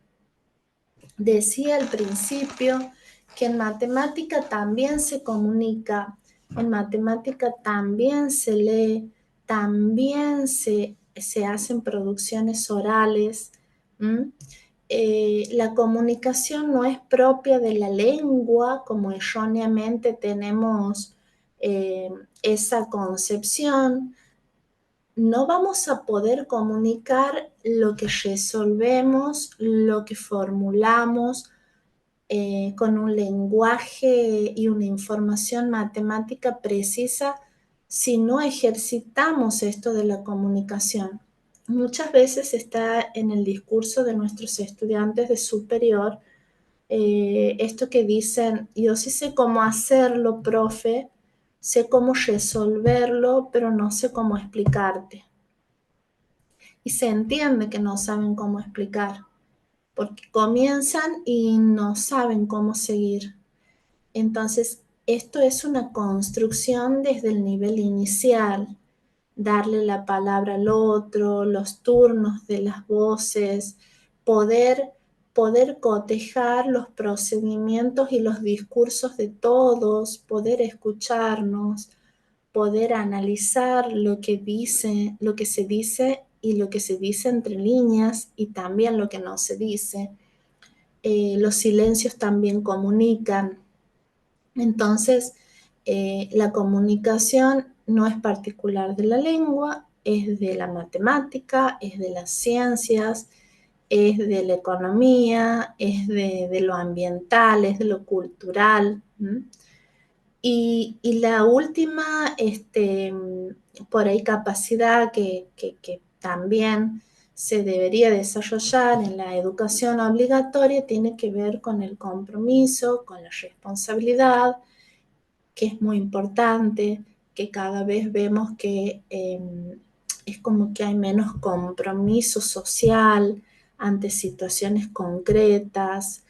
Decía al principio que en matemática también se comunica, en matemática también se lee, también se hacen producciones orales. la comunicación no es propia de la lengua, como erróneamente tenemos esa concepción. No vamos a poder comunicar lo que resolvemos, lo que formulamos con un lenguaje y una información matemática precisa si no ejercitamos esto de la comunicación. Muchas veces está en el discurso de nuestros estudiantes de superior esto que dicen, yo sí sé cómo hacerlo, profe, sé cómo resolverlo, pero no sé cómo explicarte. Y se entiende que no saben cómo explicar, porque comienzan y no saben cómo seguir. Entonces, esto es una construcción desde el nivel inicial, darle la palabra al otro, los turnos de las voces, poder, poder cotejar los procedimientos y los discursos de todos, poder escucharnos, poder analizar lo que dice, lo que se dice y lo que se dice entre líneas y también lo que no se dice. Los silencios también comunican. Entonces, la comunicación no es particular de la lengua, es de la matemática, es de las ciencias, es de la economía, es de lo ambiental, es de lo cultural. ¿M? Y la última, por ahí capacidad que también se debería desarrollar en la educación obligatoria tiene que ver con el compromiso, con la responsabilidad, que es muy importante, que cada vez vemos que es como que hay menos compromiso social ante situaciones concretas.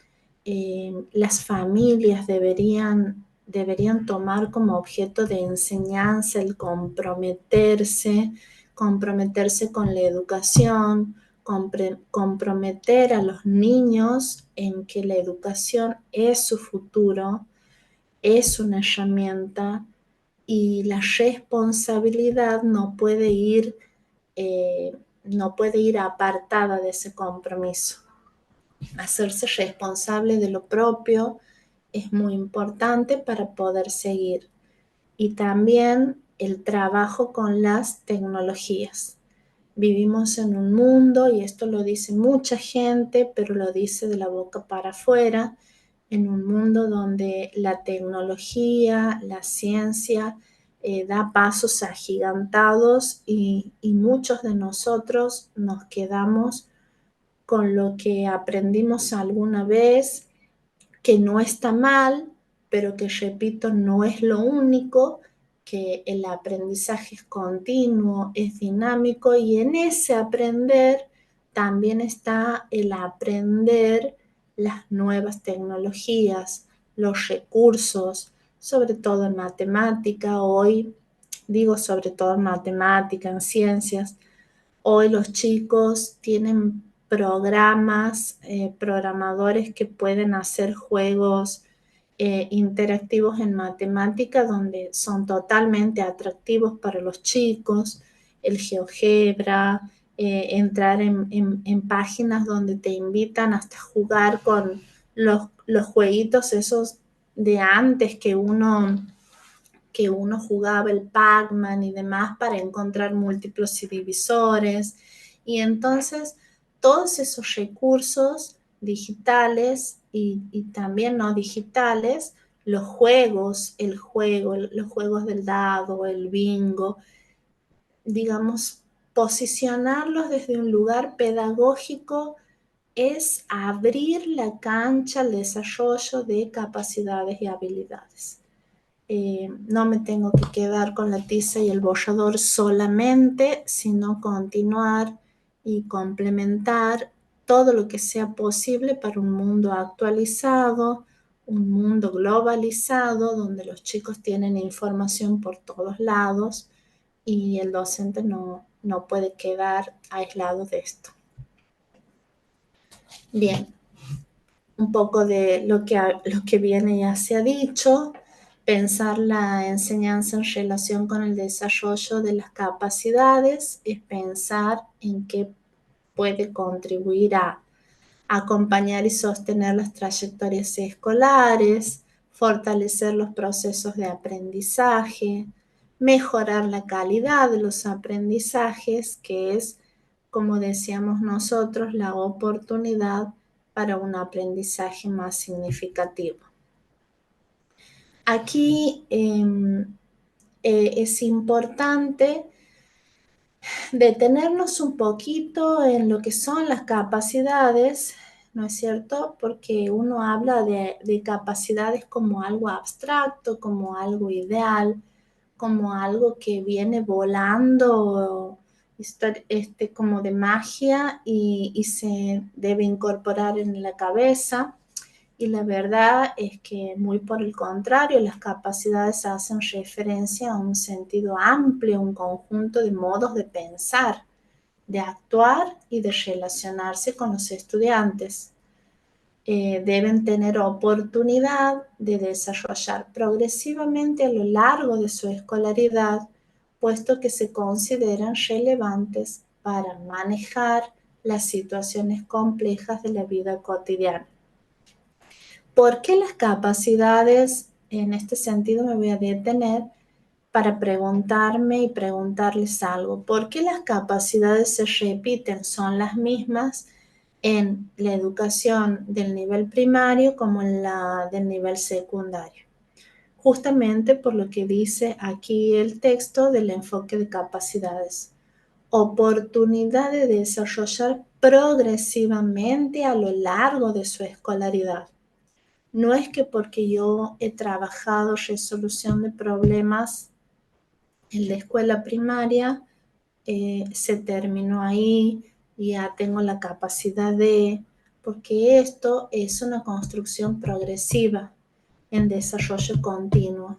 Las familias deberían tomar como objeto de enseñanza el comprometerse con la educación, comprometer a los niños en que la educación es su futuro, es una herramienta y la responsabilidad eh, no puede ir apartada de ese compromiso. Hacerse responsable de lo propio es muy importante para poder seguir. Y también el trabajo con las tecnologías. Vivimos en un mundo, y esto lo dice mucha gente, pero lo dice de la boca para afuera, en un mundo donde la tecnología, la ciencia, da pasos agigantados y muchos de nosotros nos quedamos con lo que aprendimos alguna vez, que no está mal, pero que repito, no es lo único, que el aprendizaje es continuo, es dinámico y en ese aprender también está el aprender las nuevas tecnologías, los recursos, sobre todo en matemática, hoy digo sobre todo en matemática, en ciencias. Hoy los chicos tienen programas, programadores que pueden hacer juegos interactivos en matemática donde son totalmente atractivos para los chicos, el GeoGebra, entrar en páginas donde te invitan hasta jugar con los jueguitos esos de antes que uno jugaba el Pac-Man y demás para encontrar múltiplos y divisores. Y entonces todos esos recursos digitales y también no digitales, los juegos, los juegos del dado, el bingo, digamos, posicionarlos desde un lugar pedagógico es abrir la cancha al desarrollo de capacidades y habilidades. No me tengo que quedar con la tiza y el borrador solamente, sino continuar y complementar todo lo que sea posible para un mundo actualizado, un mundo globalizado, donde los chicos tienen información por todos lados y el docente no puede quedar aislado de esto. Bien, un poco de lo que viene ya se ha dicho, pensar la enseñanza en relación con el desarrollo de las capacidades, es pensar en qué puede contribuir a acompañar y sostener las trayectorias escolares, fortalecer los procesos de aprendizaje, mejorar la calidad de los aprendizajes, que es, como decíamos nosotros, la oportunidad para un aprendizaje más significativo. Aquí es importante detenernos un poquito en lo que son las capacidades, ¿no es cierto? Porque uno habla de capacidades como algo abstracto, como algo ideal, como algo que viene volando, como de magia y se debe incorporar en la cabeza. Y la verdad es que muy por el contrario, las capacidades hacen referencia a un sentido amplio, un conjunto de modos de pensar, de actuar y de relacionarse con los estudiantes. Deben tener oportunidad de desarrollar progresivamente a lo largo de su escolaridad, puesto que se consideran relevantes para manejar las situaciones complejas de la vida cotidiana. ¿Por qué las capacidades? En este sentido me voy a detener para preguntarme y preguntarles algo. ¿Por qué las capacidades se repiten? Son las mismas en la educación del nivel primario como en la del nivel secundario. Justamente por lo que dice aquí el texto del enfoque de capacidades. Oportunidad de desarrollar progresivamente a lo largo de su escolaridad. No es que porque yo he trabajado resolución de problemas en la escuela primaria, se terminó ahí y ya tengo la capacidad de, porque esto es una construcción progresiva en desarrollo continuo.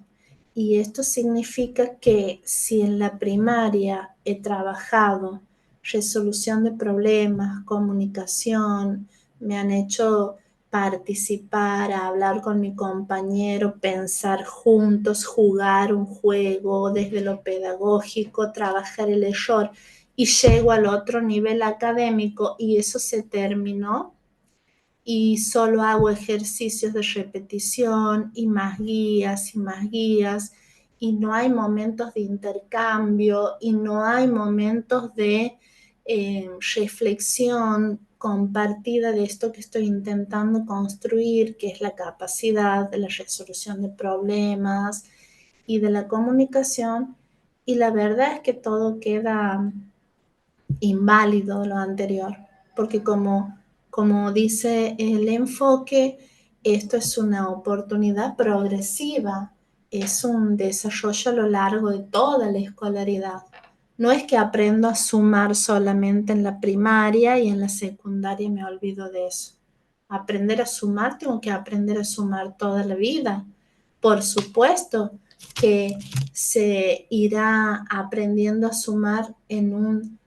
Y esto significa que si en la primaria he trabajado resolución de problemas, comunicación, me han hecho participar, hablar con mi compañero, pensar juntos, jugar un juego desde lo pedagógico, trabajar el error y llego al otro nivel académico y eso se terminó y solo hago ejercicios de repetición y más guías y no hay momentos de intercambio y no hay momentos de reflexión compartida de esto que estoy intentando construir, que es la capacidad de la resolución de problemas y de la comunicación. Y la verdad es que todo queda inválido lo anterior, porque como dice el enfoque, esto es una oportunidad progresiva, es un desarrollo a lo largo de toda la escolaridad. No es que aprendo a sumar solamente en la primaria y en la secundaria me olvido de eso. Aprender a sumar, tengo que aprender a sumar toda la vida. Por supuesto que se irá aprendiendo a sumar en un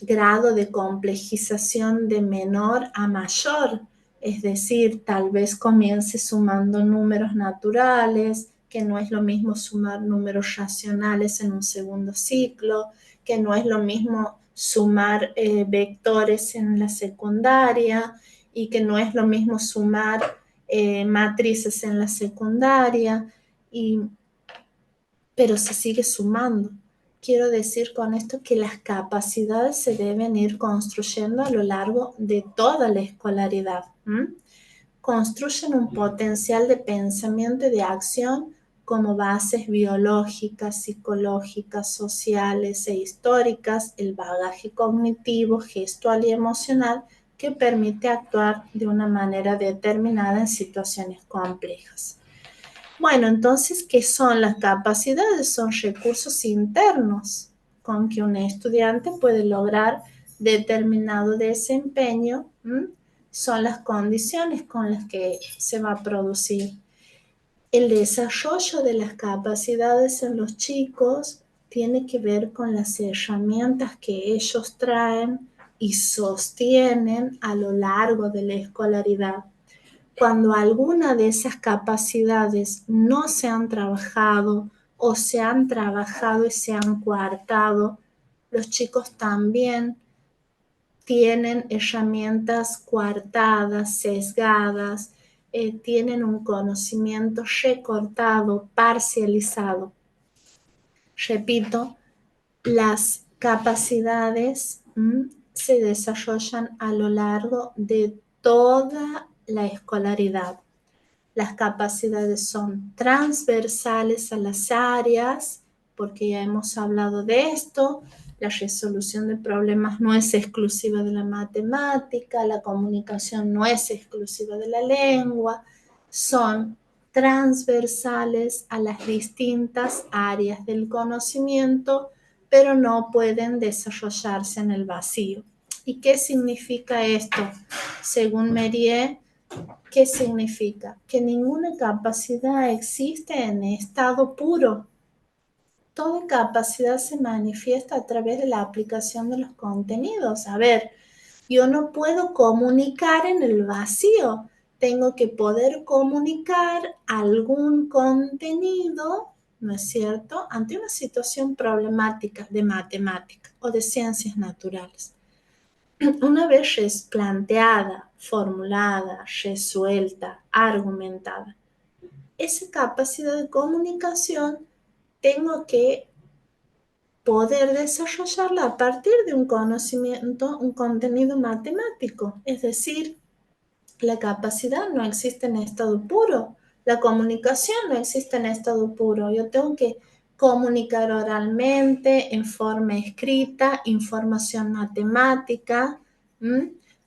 grado de complejización de menor a mayor, es decir, tal vez comience sumando números naturales, que no es lo mismo sumar números racionales en un segundo ciclo, que no es lo mismo sumar vectores en la secundaria y que no es lo mismo sumar matrices en la secundaria, pero se sigue sumando. Quiero decir con esto que las capacidades se deben ir construyendo a lo largo de toda la escolaridad. Construyen un potencial de pensamiento y de acción como bases biológicas, psicológicas, sociales e históricas, el bagaje cognitivo, gestual y emocional que permite actuar de una manera determinada en situaciones complejas. Bueno, entonces, ¿qué son las capacidades? Son recursos internos con que un estudiante puede lograr determinado desempeño. Son las condiciones con las que se va a producir. El desarrollo de las capacidades en los chicos tiene que ver con las herramientas que ellos traen y sostienen a lo largo de la escolaridad. Cuando alguna de esas capacidades no se han trabajado o se han trabajado y se han coartado, los chicos también tienen herramientas coartadas, sesgadas, tienen un conocimiento recortado, parcializado. Repito, las capacidades se desarrollan a lo largo de toda la escolaridad. Las capacidades son transversales a las áreas, porque ya hemos hablado de esto. La resolución de problemas no es exclusiva de la matemática, la comunicación no es exclusiva de la lengua, son transversales a las distintas áreas del conocimiento, pero no pueden desarrollarse en el vacío. ¿Y qué significa esto? Según Mérieux, ¿qué significa? Que ninguna capacidad existe en estado puro. Toda capacidad se manifiesta a través de la aplicación de los contenidos. A ver, yo no puedo comunicar en el vacío. Tengo que poder comunicar algún contenido, ¿no es cierto?, ante una situación problemática de matemática o de ciencias naturales. Una vez planteada, formulada, resuelta, argumentada, esa capacidad de comunicación tengo que poder desarrollarla a partir de un conocimiento, un contenido matemático. Es decir, la capacidad no existe en estado puro, la comunicación no existe en estado puro. Yo tengo que comunicar oralmente, en forma escrita, información matemática,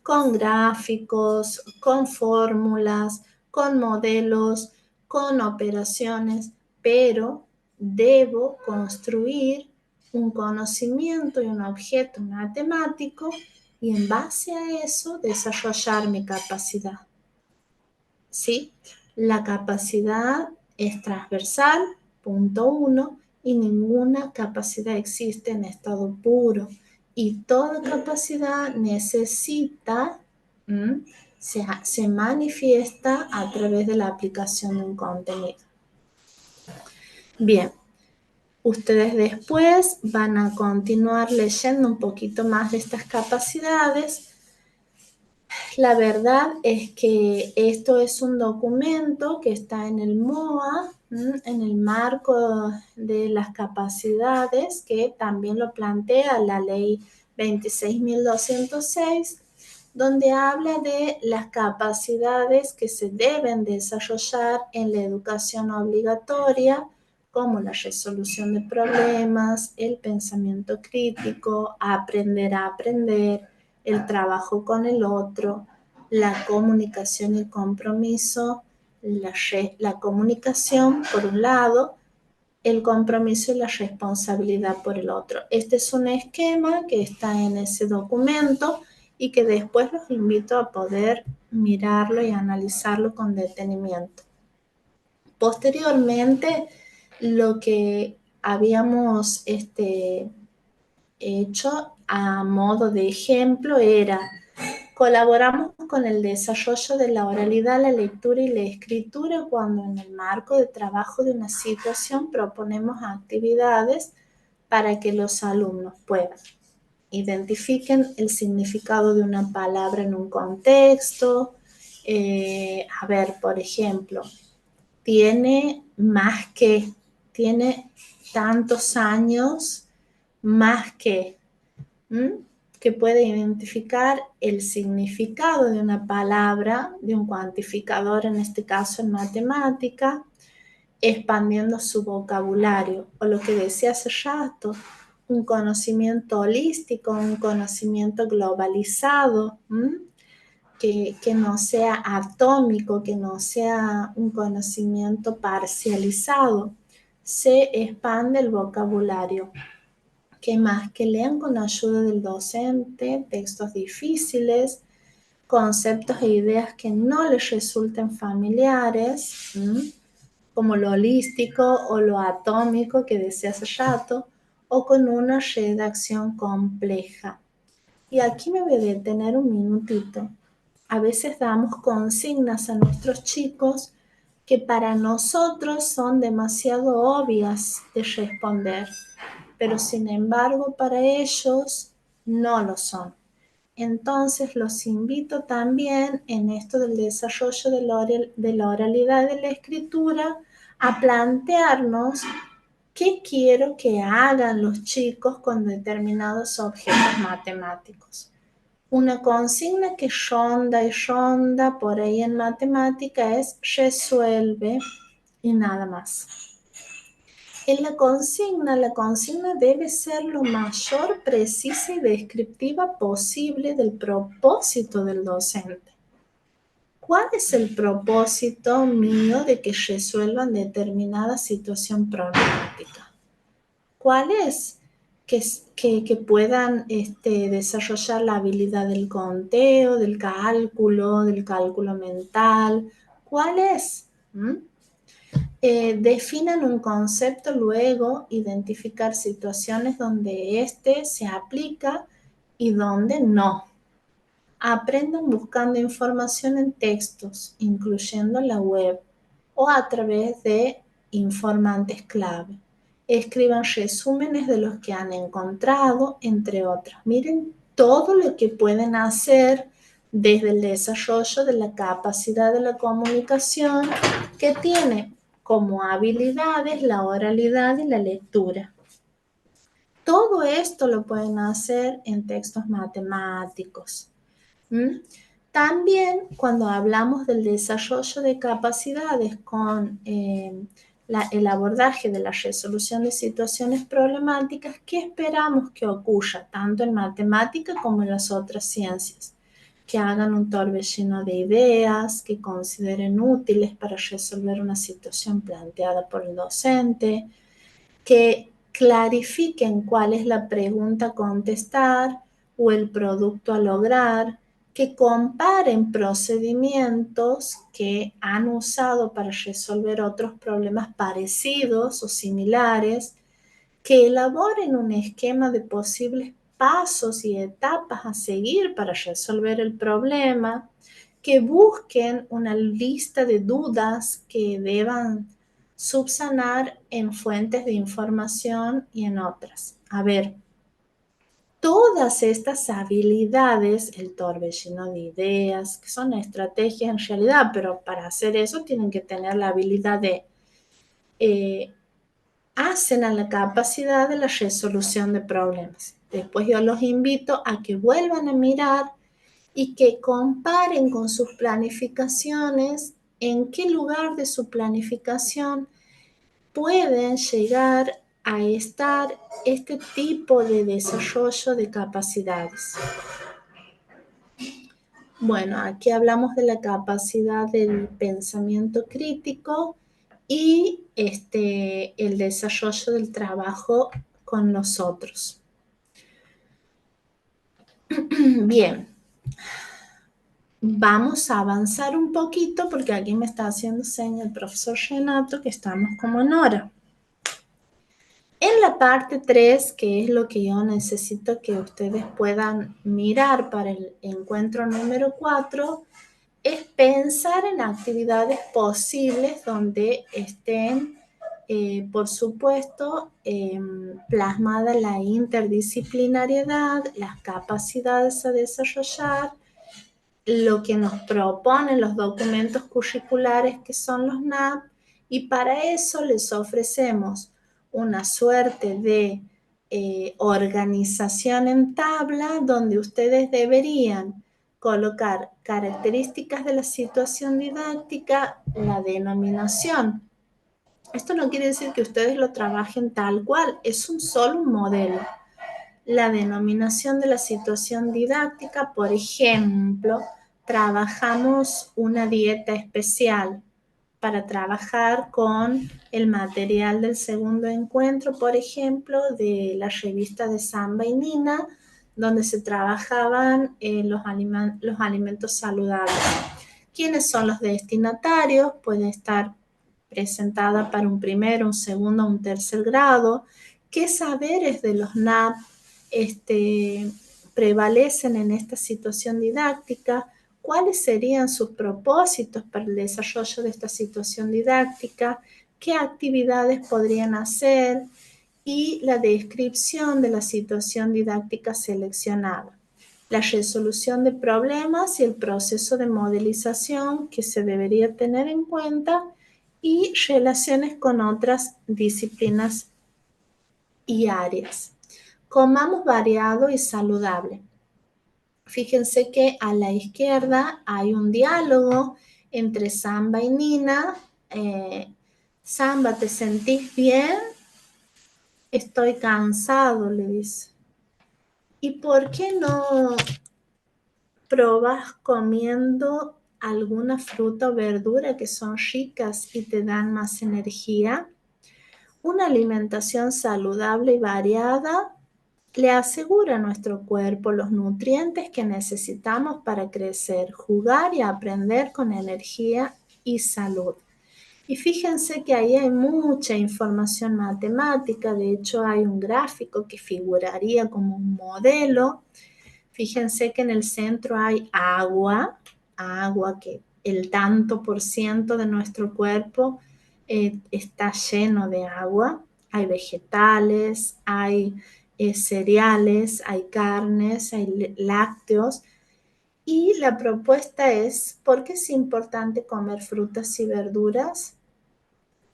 con gráficos, con fórmulas, con modelos, con operaciones, pero debo construir un conocimiento y un objeto matemático y en base a eso desarrollar mi capacidad. ¿Sí? La capacidad es transversal, punto 1, y ninguna capacidad existe en estado puro. Y toda capacidad necesita, se manifiesta a través de la aplicación de un contenido. Bien, ustedes después van a continuar leyendo un poquito más de estas capacidades. La verdad es que esto es un documento que está en el MOA, en el marco de las capacidades, que también lo plantea la ley 26.206, donde habla de las capacidades que se deben desarrollar en la educación obligatoria, como la resolución de problemas, el pensamiento crítico, aprender a aprender, el trabajo con el otro, la comunicación y el compromiso, la comunicación por un lado, el compromiso y la responsabilidad por el otro. Este es un esquema que está en ese documento y que después los invito a poder mirarlo y analizarlo con detenimiento. Posteriormente, lo que habíamos hecho a modo de ejemplo era: colaboramos con el desarrollo de la oralidad, la lectura y la escritura cuando en el marco de trabajo de una situación proponemos actividades para que los alumnos puedan identifiquen el significado de una palabra en un contexto. A ver, por ejemplo, tiene más tiene tantos años, más que puede identificar el significado de una palabra, de un cuantificador, en este caso en matemática, expandiendo su vocabulario, o lo que decía hace rato, un conocimiento holístico, un conocimiento globalizado, que no sea atómico, que no sea un conocimiento parcializado. Se expande el vocabulario. ¿Qué más? Que lean con ayuda del docente textos difíciles, conceptos e ideas que no les resulten familiares, como lo holístico o lo atómico que decía hace rato, o con una redacción compleja. Y aquí me voy a detener un minutito. A veces damos consignas a nuestros chicos que para nosotros son demasiado obvias de responder, pero sin embargo para ellos no lo son. Entonces los invito también en esto del desarrollo de la oralidad y de la escritura a plantearnos qué quiero que hagan los chicos con determinados objetos matemáticos. Una consigna que ronda y ronda por ahí en matemática es resuelve y nada más. En la consigna debe ser lo mayor precisa y descriptiva posible del propósito del docente. ¿Cuál es el propósito mío de que resuelvan determinada situación problemática? ¿Cuál es? Que puedan desarrollar la habilidad del conteo, del cálculo mental. ¿Cuál es? Definan un concepto, luego identificar situaciones donde éste se aplica y donde no. Aprendan buscando información en textos, incluyendo la web o a través de informantes clave. Escriban resúmenes de los que han encontrado, entre otras. Miren todo lo que pueden hacer desde el desarrollo de la capacidad de la comunicación que tiene como habilidades la oralidad y la lectura. Todo esto lo pueden hacer en textos matemáticos. También cuando hablamos del desarrollo de capacidades con el abordaje de la resolución de situaciones problemáticas, ¿qué esperamos que ocurra tanto en matemática como en las otras ciencias? Que hagan un torbellino de ideas, que consideren útiles para resolver una situación planteada por el docente, que clarifiquen cuál es la pregunta a contestar o el producto a lograr, que comparen procedimientos que han usado para resolver otros problemas parecidos o similares, que elaboren un esquema de posibles pasos y etapas a seguir para resolver el problema, que busquen una lista de dudas que deban subsanar en fuentes de información y en otras. A ver, todas estas habilidades, el torbellino de ideas, que son estrategias en realidad, pero para hacer eso tienen que tener la habilidad de hacen a la capacidad de la resolución de problemas. Después yo los invito a que vuelvan a mirar y que comparen con sus planificaciones en qué lugar de su planificación pueden llegar a estar este tipo de desarrollo de capacidades. Bueno, aquí hablamos de la capacidad del pensamiento crítico y el desarrollo del trabajo con nosotros. Bien, vamos a avanzar un poquito porque aquí me está haciendo seña el profesor Renato que estamos como en hora. En la parte 3, que es lo que yo necesito que ustedes puedan mirar para el encuentro número 4, es pensar en actividades posibles donde estén, por supuesto, plasmada la interdisciplinariedad, las capacidades a desarrollar, lo que nos proponen los documentos curriculares que son los NAP, y para eso les ofrecemos una suerte de organización en tabla donde ustedes deberían colocar características de la situación didáctica, la denominación. Esto no quiere decir que ustedes lo trabajen tal cual, es un solo modelo. La denominación de la situación didáctica, por ejemplo, trabajamos una dieta especial para trabajar con el material del segundo encuentro, por ejemplo, de la revista de Samba y Nina, donde se trabajaban los alimentos saludables. ¿Quiénes son los destinatarios? Puede estar presentada para un primero, un segundo, un tercer grado. ¿Qué saberes de los NAP prevalecen en esta situación didáctica? ¿Cuáles serían sus propósitos para el desarrollo de esta situación didáctica? ¿Qué actividades podrían hacer? Y la descripción de la situación didáctica seleccionada. la resolución de problemas y el proceso de modelización que se debería tener en cuenta y relaciones con otras disciplinas y áreas. Comamos variado y saludable. Fíjense que a la izquierda hay un diálogo entre Samba y Nina. Samba, ¿te sentís bien? Estoy cansado, le dice. ¿Y por qué no probas comiendo alguna fruta o verdura que son ricas y te dan más energía? Una alimentación saludable y variada le asegura a nuestro cuerpo los nutrientes que necesitamos para crecer, jugar y aprender con energía y salud. Y fíjense que ahí hay mucha información matemática, de hecho hay un gráfico que figuraría como un modelo. Fíjense que en el centro hay agua que el tanto por ciento de nuestro cuerpo está lleno de agua. Hay vegetales, hay cereales, hay carnes, hay lácteos. Y la propuesta es, ¿por qué es importante comer frutas y verduras?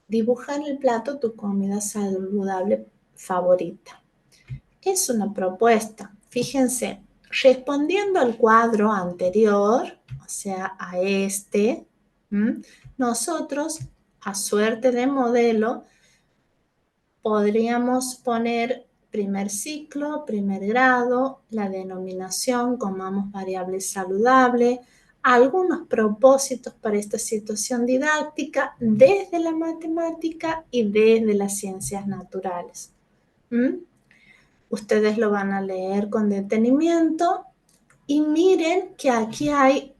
Dibuja en el plato tu comida saludable favorita. Es una propuesta. Fíjense, respondiendo al cuadro anterior, o sea, a este, nosotros, a suerte de modelo, podríamos poner primer ciclo, primer grado, la denominación, comamos variable saludable, algunos propósitos para esta situación didáctica desde la matemática y desde las ciencias naturales. Ustedes lo van a leer con detenimiento y miren que aquí hay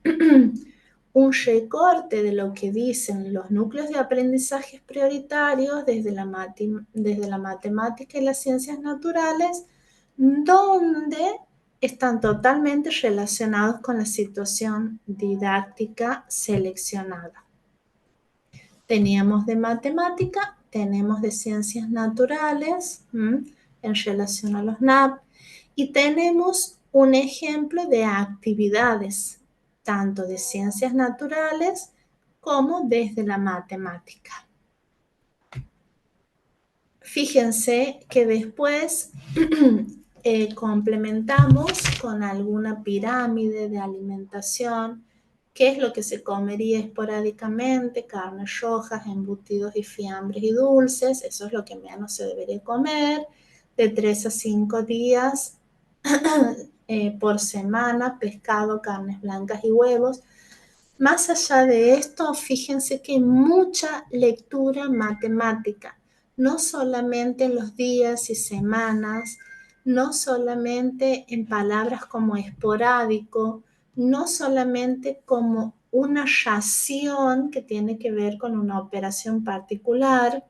un recorte de lo que dicen los núcleos de aprendizajes prioritarios desde la matemática y las ciencias naturales, donde están totalmente relacionados con la situación didáctica seleccionada. Teníamos de matemática, tenemos de ciencias naturales en relación a los NAP y tenemos un ejemplo de actividades tanto de ciencias naturales como desde la matemática. Fíjense que después complementamos con alguna pirámide de alimentación. ¿Qué es lo que se comería esporádicamente? Carnes rojas, embutidos y fiambres y dulces. Eso es lo que menos se debería comer. De 3 a 5 días por semana, pescado, carnes blancas y huevos. Más allá de esto, fíjense que hay mucha lectura matemática, no solamente en los días y semanas, no solamente en palabras como esporádico, no solamente como una ración que tiene que ver con una operación particular,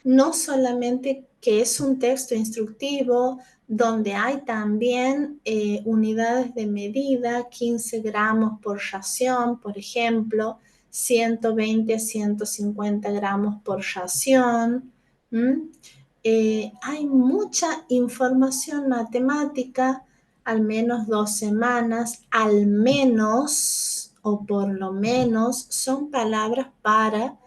no solamente que es un texto instructivo donde hay también unidades de medida, 15 gramos por ración, por ejemplo, 120 a 150 gramos por ración. Hay mucha información matemática, al menos 2 semanas, al menos o por lo menos son palabras para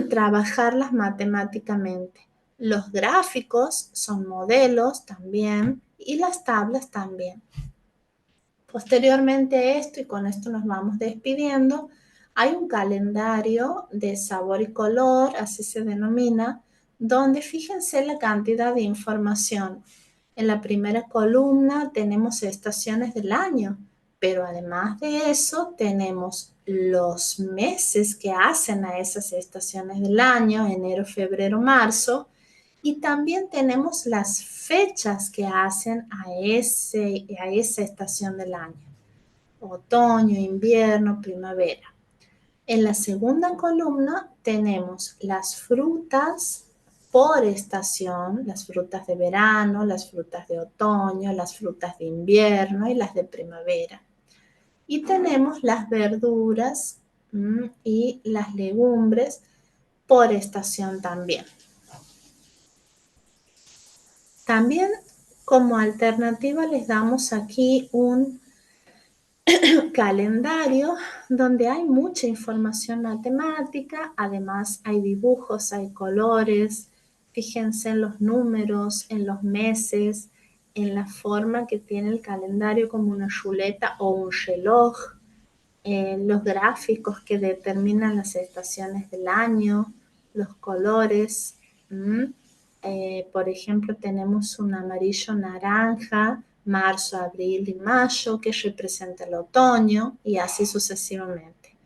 trabajarlas matemáticamente. Los gráficos son modelos también y las tablas también. Posteriormente a esto, y con esto nos vamos despidiendo, hay un calendario de sabor y color, así se denomina, donde fíjense la cantidad de información. En la primera columna tenemos estaciones del año, pero además de eso tenemos los meses que hacen a esas estaciones del año, enero, febrero, marzo, y también tenemos las fechas que hacen a esa estación del año, otoño, invierno, primavera. En la segunda columna tenemos las frutas por estación, las frutas de verano, las frutas de otoño, las frutas de invierno y las de primavera. Y tenemos las verduras y las legumbres por estación también. También Como alternativa les damos aquí un calendario donde hay mucha información matemática, además hay dibujos, hay colores, fíjense en los números, en los meses, en la forma que tiene el calendario como una ruleta o un reloj, los gráficos que determinan las estaciones del año, los colores. Por ejemplo, tenemos un amarillo naranja, marzo, abril y mayo, que representa el otoño, y así sucesivamente.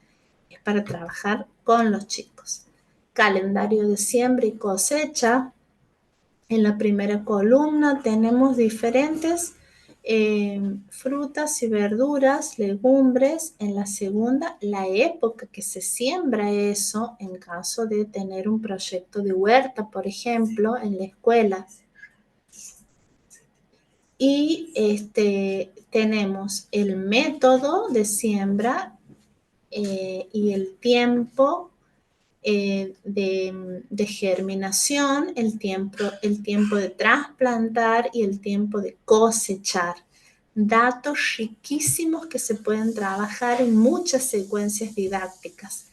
Es para trabajar con los chicos. Calendario de siembra y cosecha. En la primera columna tenemos diferentes frutas y verduras, legumbres. En la segunda, la época que se siembra eso, en caso de tener un proyecto de huerta, por ejemplo, en la escuela. Y tenemos el método de siembra y el tiempo de germinación, el tiempo de trasplantar y el tiempo de cosechar. Datos riquísimos que se pueden trabajar en muchas secuencias didácticas.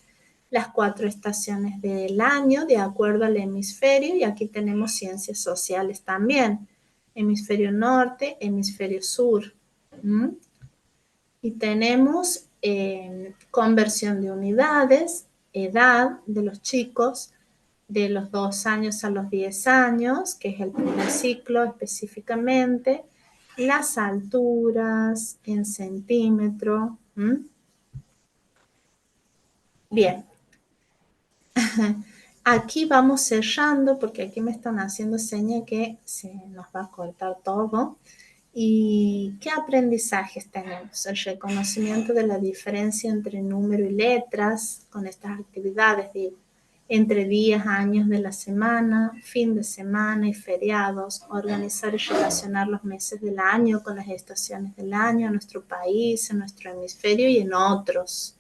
Las 4 estaciones del año de acuerdo al hemisferio, y aquí tenemos ciencias sociales también. Hemisferio norte, hemisferio sur. Y tenemos conversión de unidades, edad de los chicos, de los 2 años a los 10 años, que es el primer ciclo específicamente, las alturas en centímetro. Bien. Aquí vamos cerrando porque aquí me están haciendo señas que se nos va a cortar todo. ¿Y qué aprendizajes tenemos? El reconocimiento de la diferencia entre número y letras con estas actividades, digo, entre días, años de la semana, fin de semana y feriados, organizar y relacionar los meses del año con las estaciones del año en nuestro país, en nuestro hemisferio y en otros.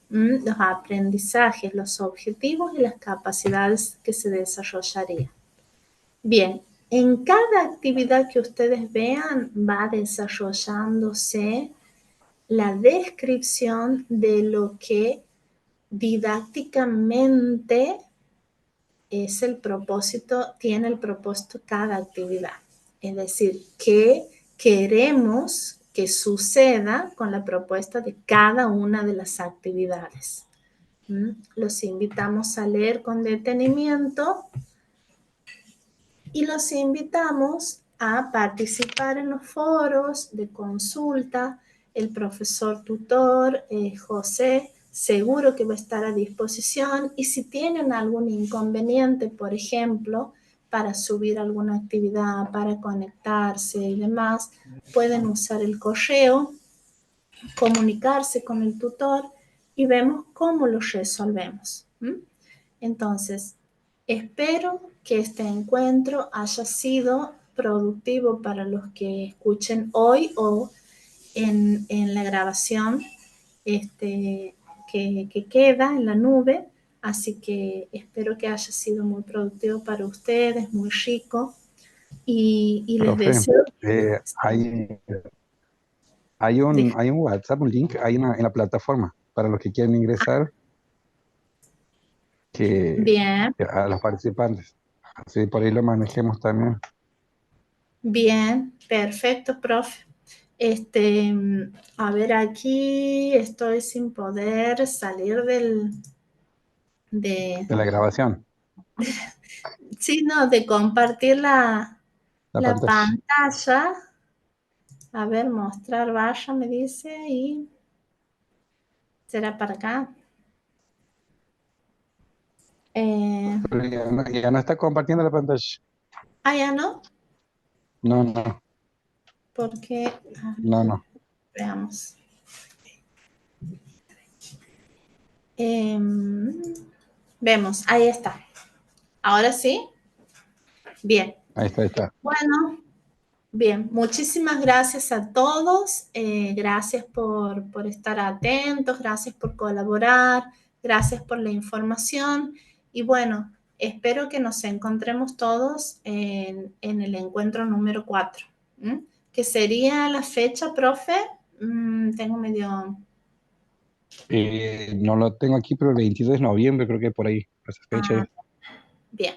Los aprendizajes, los objetivos y las capacidades que se desarrollarían. Bien, en cada actividad que ustedes vean va desarrollándose la descripción de lo que didácticamente es el propósito, tiene el propósito cada actividad. Es decir, qué queremos que suceda con la propuesta de cada una de las actividades. Los invitamos a leer con detenimiento y los invitamos a participar en los foros de consulta. El profesor tutor, José, seguro que va a estar a disposición, y si tienen algún inconveniente, por ejemplo, para subir alguna actividad, para conectarse y demás, pueden usar el correo, comunicarse con el tutor y vemos cómo lo resolvemos. Entonces, espero que este encuentro haya sido productivo para los que escuchen hoy o en la grabación que queda en la nube. Así que espero que haya sido muy productivo para ustedes, muy rico. Y les Profe, deseo... hay un WhatsApp, un link ahí en la plataforma para los que quieren ingresar Bien, que a los participantes. Así por ahí lo manejemos también. bien, perfecto, profe. A ver, aquí estoy sin poder salir de, De la grabación, sí, no, de compartir la la pantalla. pantalla. A ver, mostrar vaya, me dice, y será para acá. Pero ya no está compartiendo la pantalla. Ya no, No, no, porque, no, no. veamos. Vemos, ahí está. Ahora sí, bien. Ahí está. Bueno, bien, muchísimas gracias a todos, gracias por estar atentos, gracias por colaborar, gracias por la información, y bueno, espero que nos encontremos todos en el encuentro número 4. ¿Qué sería la fecha, profe? Tengo medio... No lo tengo aquí, pero el 22 de noviembre creo que por ahí, esa fecha Ah, es. bien,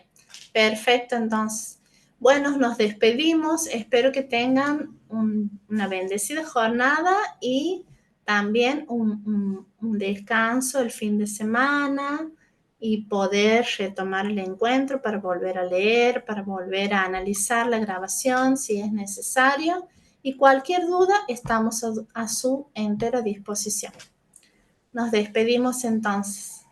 perfecto, entonces. Bueno, nos despedimos. Espero que tengan una bendecida jornada y también un descanso el fin de semana y poder retomar el encuentro para volver a leer, para volver a analizar la grabación si es necesario. Y cualquier duda, estamos a su entera disposición. Nos despedimos entonces.